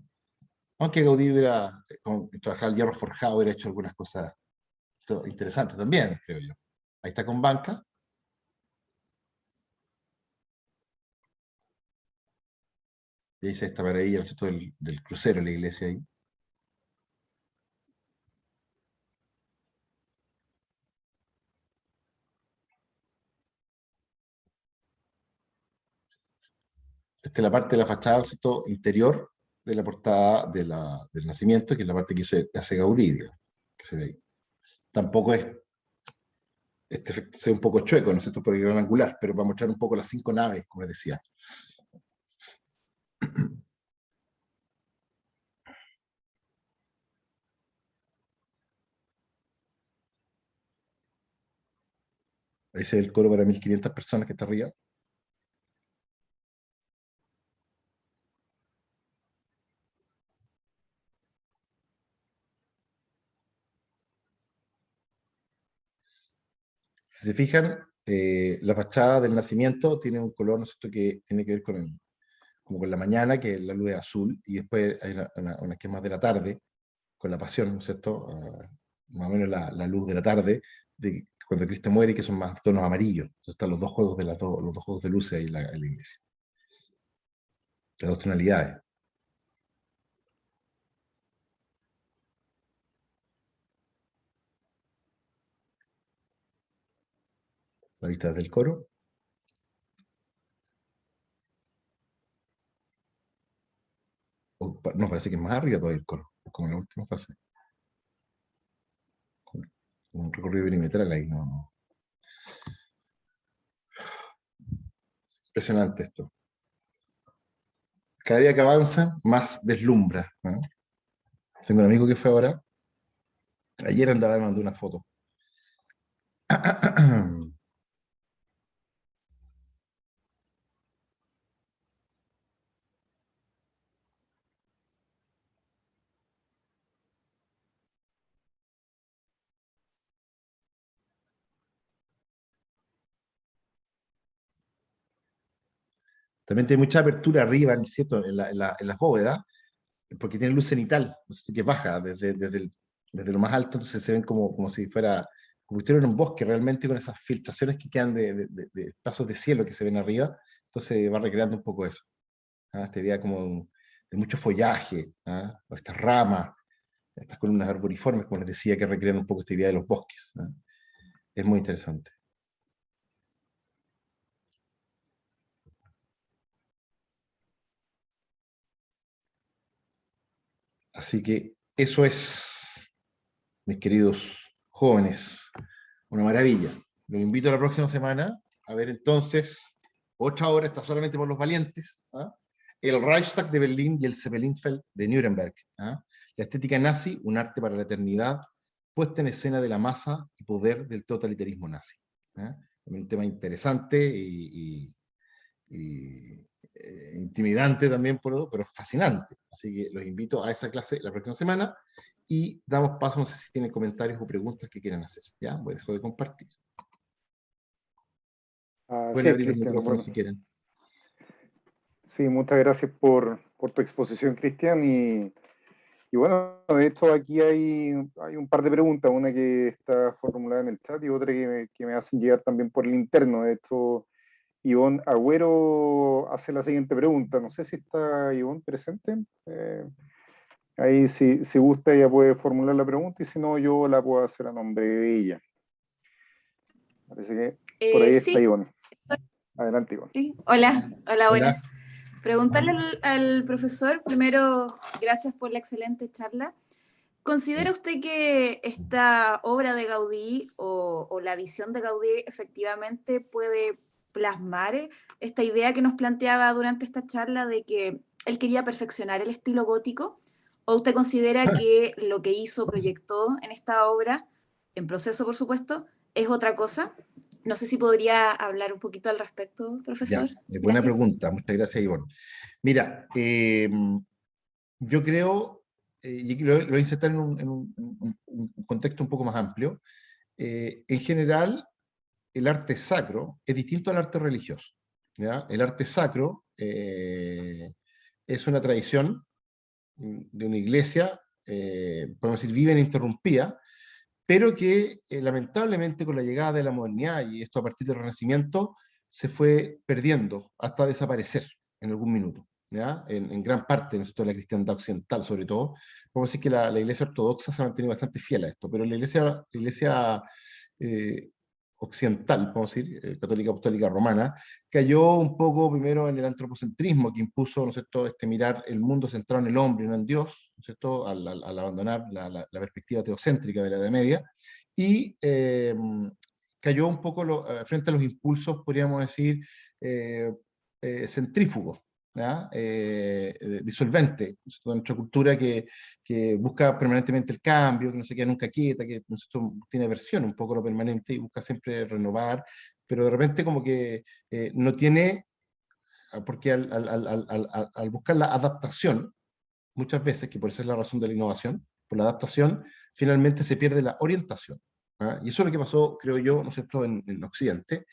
Aunque Gaudí hubiera, con trabajar el hierro forjado, hubiera hecho algunas cosas interesantes también, creo yo. Ahí está con banca. Y ahí se esta maravilla, ¿no es cierto?, del crucero, la iglesia ahí. Esta es la parte de la fachada, ¿no es cierto?, interior de la portada del nacimiento, que es la parte que hace Gaudí, digamos, que se ve ahí. Tampoco es, este efecto sea un poco chueco, ¿no es cierto?, por el gran angular, pero para mostrar un poco las 5 naves, como les decía. Ahí se ve el coro para 1500 personas que está arriba. Si se fijan, la fachada del nacimiento tiene un color, ¿no es cierto?, que tiene que ver como con la mañana, que la luz es azul, y después hay una que es más de la tarde, con la pasión, ¿no es cierto? Más o menos la luz de la tarde, cuando Cristo muere, que son más tonos amarillos. Entonces están los dos juegos de los dos juegos de luces ahí en la iglesia. Las dos tonalidades. La vista desde el coro. No, parece que es más arriba todavía el coro. Es como en la última fase. Un recorrido perimetral ahí, no. Impresionante esto. Cada día que avanza, más deslumbra, ¿no? Tengo un amigo que fue ahora. Ayer andaba y mandó una foto. También tiene mucha apertura arriba, ¿cierto? En la bóveda, porque tiene luz cenital, que baja desde lo más alto, entonces se ven como si fuera, como si estuviera en un bosque realmente, con esas filtraciones que quedan de pasos de cielo que se ven arriba, entonces va recreando un poco eso. Esta idea como de mucho follaje, o estas ramas, estas columnas arboriformes, como les decía, que recrean un poco esta idea de los bosques. Es muy interesante. Así que eso es, mis queridos jóvenes, una maravilla. Los invito a la próxima semana a ver entonces otra obra, está solamente por los valientes, el Reichstag de Berlín y el Zeppelinfeld de Nuremberg. La estética nazi, un arte para la eternidad, puesta en escena de la masa y poder del totalitarismo nazi. Un tema interesante y intimidante también, pero fascinante. Así que los invito a esa clase la próxima semana y damos paso, no sé si tienen comentarios o preguntas que quieran hacer. Ya, voy a dejar de compartir. Así Pueden es, abrir los Cristian. micrófonos Bueno, si quieren. sí, muchas gracias por tu exposición, Cristian. Y bueno, de hecho aquí hay un par de preguntas, una que está formulada en el chat y otra que me hacen llegar también por el interno. De hecho, Ivonne Agüero hace la siguiente pregunta. No sé si está Ivonne presente. Ahí si gusta ella puede formular la pregunta y si no yo la puedo hacer a nombre de ella. Parece que por ahí está Sí, Ivonne. Adelante, Ivonne. sí. Hola, Hola. buenas. Preguntarle al profesor, primero, gracias por la excelente charla. ¿Considera usted que esta obra de Gaudí o la visión de Gaudí efectivamente puede plasmar esta idea que nos planteaba durante esta charla de que él quería perfeccionar el estilo gótico? ¿O usted considera que lo que hizo, proyectó en esta obra, en proceso por supuesto, es otra cosa? No sé si podría hablar un poquito al respecto, profesor. Ya, buena Gracias. pregunta. Muchas gracias, Ivonne. Mira, yo creo, y lo voy a insertar en un contexto un poco más amplio. En general, el arte sacro es distinto al arte religioso. ¿Ya? El arte sacro es una tradición de una iglesia, podemos decir, viva e ininterrumpida, pero que lamentablemente con la llegada de la modernidad y esto a partir del Renacimiento se fue perdiendo hasta desaparecer en algún minuto. ¿Ya? En gran parte, ¿no es cierto?, de la cristiandad occidental, sobre todo, podemos decir que la iglesia ortodoxa se ha mantenido bastante fiel a esto, pero la iglesia occidental, podemos decir, católica apostólica romana, cayó un poco primero en el antropocentrismo que impuso, ¿no es cierto?, mirar el mundo centrado en el hombre y no en Dios, ¿no es cierto?, al abandonar la perspectiva teocéntrica de la Edad Media, y cayó un poco frente a los impulsos, podríamos decir, centrífugos, disolvente, toda nuestra cultura que busca permanentemente el cambio, que no se queda nunca quieta, que tiene aversión un poco a lo permanente y busca siempre renovar, pero de repente como que no tiene, porque al buscar la adaptación, muchas veces, que por eso es la razón de la innovación, por la adaptación, finalmente se pierde la orientación. Y eso es lo que pasó, creo yo, ¿no es cierto?, en Occidente.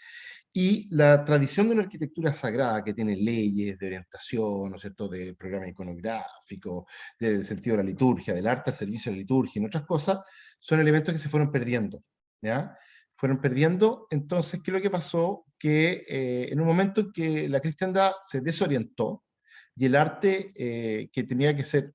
Y la tradición de una arquitectura sagrada que tiene leyes de orientación, ¿no es cierto?, de programas iconográficos, del sentido de la liturgia, del arte al servicio de la liturgia y en otras cosas, son elementos que se fueron perdiendo, ¿ya? fueron perdiendo. Entonces, ¿qué es lo que pasó? Que en un momento en que la cristiandad se desorientó y el arte que tenía que ser,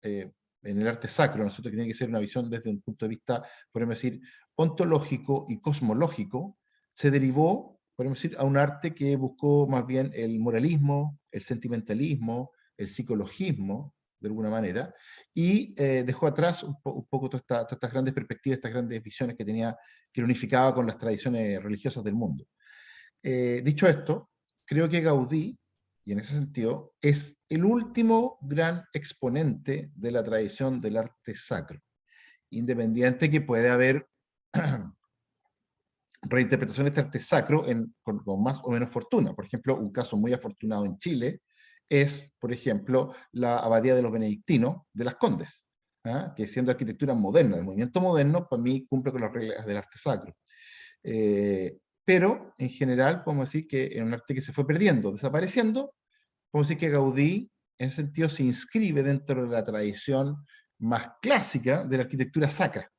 en el arte sacro, nosotros que tiene que ser una visión desde un punto de vista, podemos decir, ontológico y cosmológico, se derivó, podemos decir, a un arte que buscó más bien el moralismo, el sentimentalismo, el psicologismo, de alguna manera, y dejó atrás un poco todas estas grandes perspectivas, estas grandes visiones que tenía, que lo unificaba con las tradiciones religiosas del mundo. Dicho esto, creo que Gaudí, y en ese sentido, es el último gran exponente de la tradición del arte sacro, independiente que puede haber reinterpretaciones de arte sacro con más o menos fortuna. Por ejemplo, un caso muy afortunado en Chile es, por ejemplo, la abadía de los benedictinos de Las Condes, ¿ah? Que siendo arquitectura moderna, del movimiento moderno, para mí cumple con las reglas del arte sacro. Pero, en general, podemos decir que es un arte que se fue perdiendo, desapareciendo. Podemos decir que Gaudí, en ese sentido, se inscribe dentro de la tradición más clásica de la arquitectura sacra,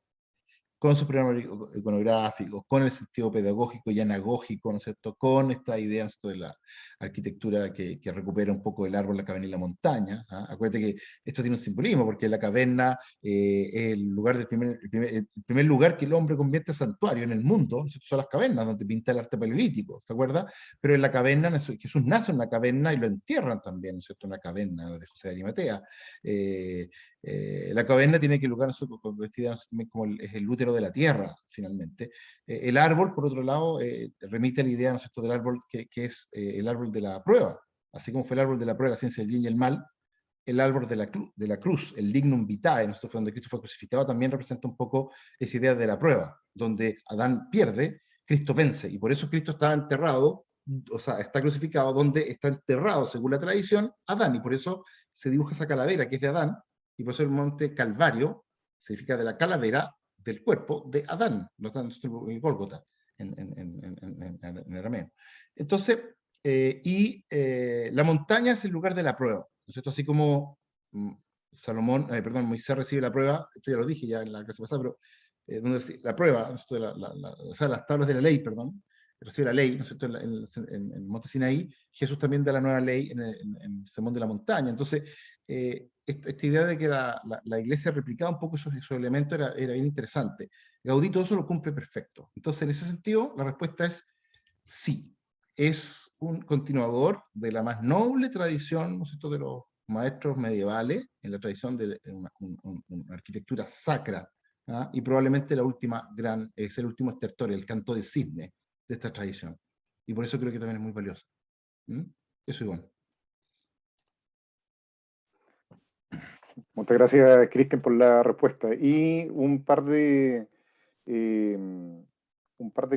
con sus programas iconográficos, con el sentido pedagógico y anagógico, ¿no es cierto?, con esta idea, ¿no es cierto?, de la arquitectura que recupera un poco el árbol, la caverna y la montaña. ¿Ah? Acuérdate que esto tiene un simbolismo, porque la caverna es el lugar el primer lugar que el hombre convierte en santuario en el mundo, ¿no es cierto? Son las cavernas donde pinta el arte paleolítico, ¿se acuerda? Pero en la caverna, Jesús nace en una caverna y lo entierran también, ¿no es cierto?, una caverna de José de Arimatea. La caverna tiene que lugar convertida como es el útero de la tierra, finalmente. El árbol, por otro lado, remite a la idea, ¿no es cierto?, del árbol que es el árbol de la prueba. Así como fue el árbol de la prueba, la ciencia del bien y el mal, el árbol de la cruz, el lignum vitae, ¿no? Esto fue donde Cristo fue crucificado, también representa un poco esa idea de la prueba, donde Adán pierde, Cristo vence, y por eso Cristo está enterrado, o sea, está crucificado donde está enterrado, según la tradición, Adán, y por eso se dibuja esa calavera que es de Adán, y por eso el monte Calvario significa de la calavera del cuerpo de Adán, no está en el Gólgota, en arameo. Entonces, la montaña es el lugar de la prueba, ¿no es cierto? Así como Moisés recibe la prueba, esto ya lo dije ya en la clase pasada, pero donde la prueba, o sea, las tablas de la ley, perdón, recibe la ley, ¿no es cierto?, en el monte Sinaí. Jesús también da la nueva ley en el Sermón de la Montaña. Entonces, esta idea de que la iglesia replicaba un poco esos elementos era bien interesante. Gaudí todo eso lo cumple perfecto. Entonces, en ese sentido, la respuesta es sí. Es un continuador de la más noble tradición, ¿no es cierto?, de los maestros medievales, en la tradición de una arquitectura sacra, ¿ah? Y probablemente es el último estertor, el canto de cisne de esta tradición. Y por eso creo que también es muy valioso. Eso igual. Muchas gracias, Cristian, por la respuesta. Y un par de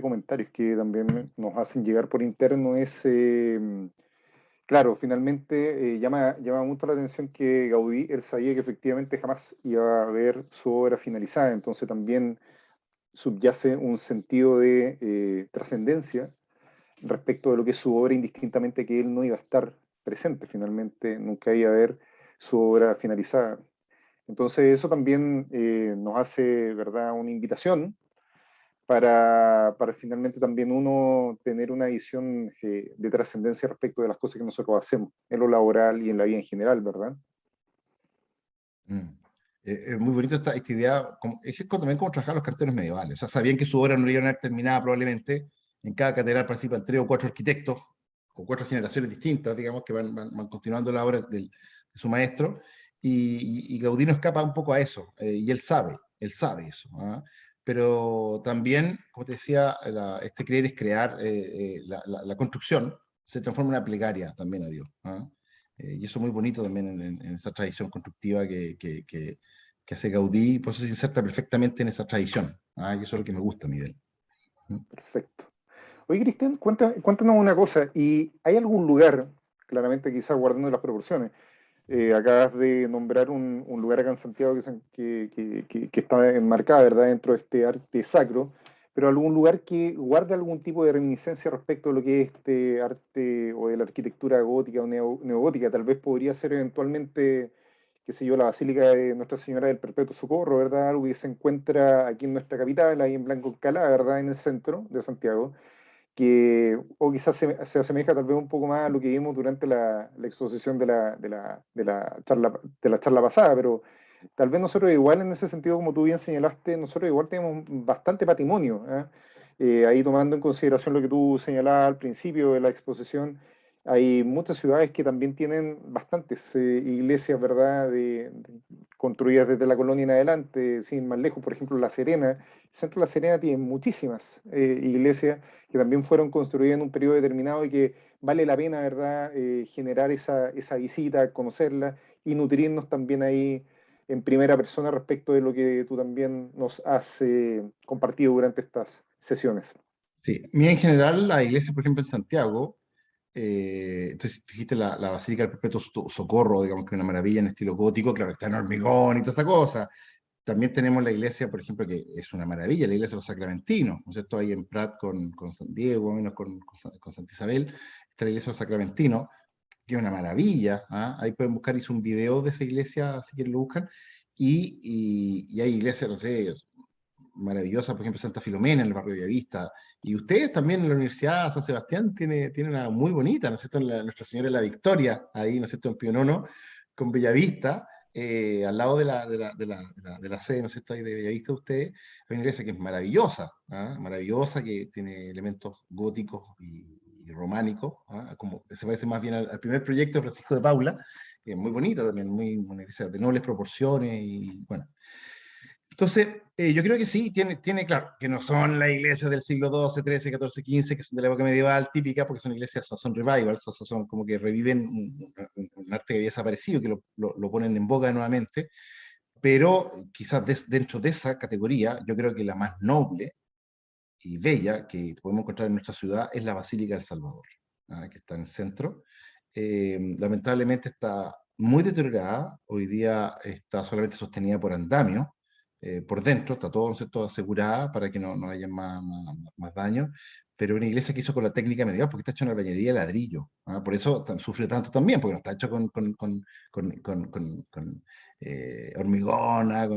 comentarios que también nos hacen llegar por interno es, claro, finalmente llama mucho la atención que Gaudí, él sabía que efectivamente jamás iba a ver su obra finalizada, entonces también subyace un sentido de trascendencia respecto de lo que es su obra, indistintamente que él no iba a estar presente, finalmente nunca iba a ver su obra finalizada. Entonces eso también nos hace, ¿verdad?, una invitación para finalmente también uno tener una visión de trascendencia respecto de las cosas que nosotros hacemos en lo laboral y en la vida en general, ¿verdad? Es muy bonito esta idea, es también como trabajar los carteles medievales. O sea, sabían que su obra no iba a ser terminada probablemente. En cada catedral participan 3 o 4 arquitectos, o 4 generaciones distintas, digamos, que van continuando la obra de su maestro, y Gaudí no escapa un poco a eso, y él sabe eso. ¿Ah? Pero también, como te decía, este creer es crear, la construcción se transforma en una plegaria también a Dios. ¿Ah? Y eso es muy bonito también en esa tradición constructiva que hace Gaudí, por eso se inserta perfectamente en esa tradición. ¿Ah? Y eso es lo que me gusta, Miguel. Perfecto. Oye, Cristian, cuéntanos una cosa, ¿y hay algún lugar, claramente quizás guardando las proporciones, acabas de nombrar un lugar acá en Santiago que está enmarcado, ¿verdad?, dentro de este arte sacro, pero algún lugar que guarde algún tipo de reminiscencia respecto a lo que es este arte o de la arquitectura gótica o neogótica? Tal vez podría ser eventualmente qué sé yo, la Basílica de Nuestra Señora del Perpetuo Socorro, ¿verdad? Algo que se encuentra aquí en nuestra capital, ahí en Blanco Encalada, ¿verdad? En el centro de Santiago, o quizás se asemeja tal vez un poco más a lo que vimos durante la exposición de la charla pasada, pero tal vez nosotros igual en ese sentido, como tú bien señalaste, nosotros igual tenemos bastante patrimonio, ¿eh? Ahí tomando en consideración lo que tú señalabas al principio de la exposición, hay muchas ciudades que también tienen bastantes iglesias, ¿verdad? Construidas desde la colonia en adelante, sin más lejos. Por ejemplo, La Serena, el centro de La Serena tiene muchísimas iglesias que también fueron construidas en un periodo determinado y que vale la pena, ¿verdad? Generar esa visita, conocerla y nutrirnos también ahí en primera persona respecto de lo que tú también nos has compartido durante estas sesiones. Sí, mira, en general la iglesia, por ejemplo, en Santiago, entonces dijiste la Basílica del Perpetuo Socorro, digamos que es una maravilla en estilo gótico, claro, está en hormigón y toda esta cosa. También tenemos la iglesia, por ejemplo, que es una maravilla, la iglesia de los Sacramentinos, ¿no es cierto? Ahí en Prat con San Diego, menos con Santa Isabel, está la iglesia de los Sacramentinos, que es una maravilla. ¿Ah? Ahí pueden buscar, hice un video de esa iglesia, si quieren lo buscan, y hay iglesias, no sé, maravillosa, por ejemplo, Santa Filomena en el barrio de Bellavista. Y ustedes también en la Universidad San Sebastián tiene una muy bonita, ¿no es cierto? Nuestra Señora de la Victoria, ahí, ¿no es cierto? En Pío Nono, con Bellavista, al lado de la sede, ¿no es cierto? Ahí de Bellavista, ustedes, hay una iglesia que es maravillosa, ¿ah? Maravillosa, que tiene elementos góticos y románicos, ¿ah? Como se parece más bien al primer proyecto de Francisco de Paula, que es muy bonita también, una iglesia de nobles proporciones y bueno. Entonces, yo creo que sí, tiene claro, que no son las iglesias del siglo XII, XIII, XIV, XV, que son de la época medieval típica, porque son iglesias, son revivals, o sea, son como que reviven un arte que había desaparecido, que lo ponen en boga nuevamente, pero quizás dentro de esa categoría, yo creo que la más noble y bella que podemos encontrar en nuestra ciudad es la Basílica del Salvador, ¿ah? Que está en el centro. Lamentablemente está muy deteriorada, hoy día está solamente sostenida por andamio, por dentro, está todo, ¿no es cierto?, asegurada para que no haya más daño, pero una iglesia que hizo con la técnica medieval, porque está hecha en una albañilería de ladrillo, ¿ah? Por eso sufre tanto también, porque no está hecho con hormigón, ¿ah?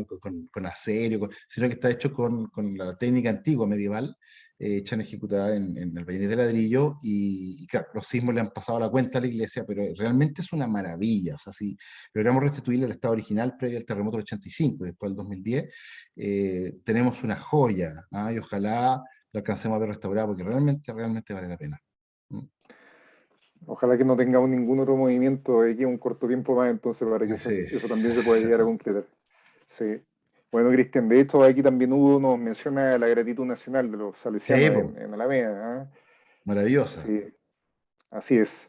Con acero, sino que está hecho con la técnica antigua medieval, hecha ejecutada en albañilería de ladrillo, y claro, los sismos le han pasado la cuenta a la iglesia, pero realmente es una maravilla. O sea, si logramos restituirle el estado original previo al terremoto del 85 y después del 2010, tenemos una joya, ¿ah? Y ojalá lo alcancemos a ver restaurado, porque realmente vale la pena. ¿Mm? Ojalá que no tengamos ningún otro movimiento de aquí a un corto tiempo más, entonces, para que Sí, eso también se pueda llegar a concretar. Sí. Bueno, Cristian, de hecho, aquí también nos menciona la gratitud nacional de los sí, salesianos po, en Alameda. ¿Ah? maravillosa. Sí, así es.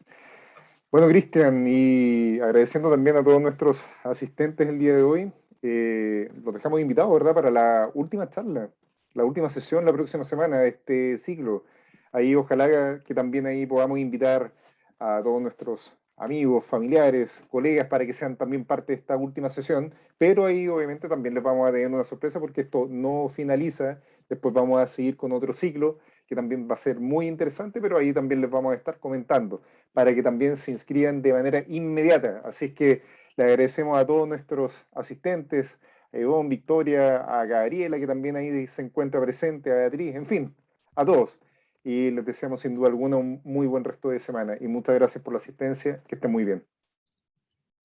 Bueno, Cristian, y agradeciendo también a todos nuestros asistentes el día de hoy, los dejamos invitados, ¿verdad?, para la última charla, la última sesión la próxima semana de este ciclo. Ahí ojalá que también ahí podamos invitar a todos nuestros amigos, familiares, colegas para que sean también parte de esta última sesión, pero ahí obviamente también les vamos a tener una sorpresa porque esto no finaliza, después vamos a seguir con otro ciclo que también va a ser muy interesante, pero ahí también les vamos a estar comentando para que también se inscriban de manera inmediata. Así es que le agradecemos a todos nuestros asistentes, a Ivonne, Victoria, a Gabriela, que también ahí se encuentra presente, a Beatriz, en fin, a todos. Y les deseamos sin duda alguna un muy buen resto de semana. Y muchas gracias por la asistencia, que estén muy bien.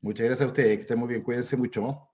Muchas gracias a ustedes, que estén muy bien, cuídense mucho, ¿no?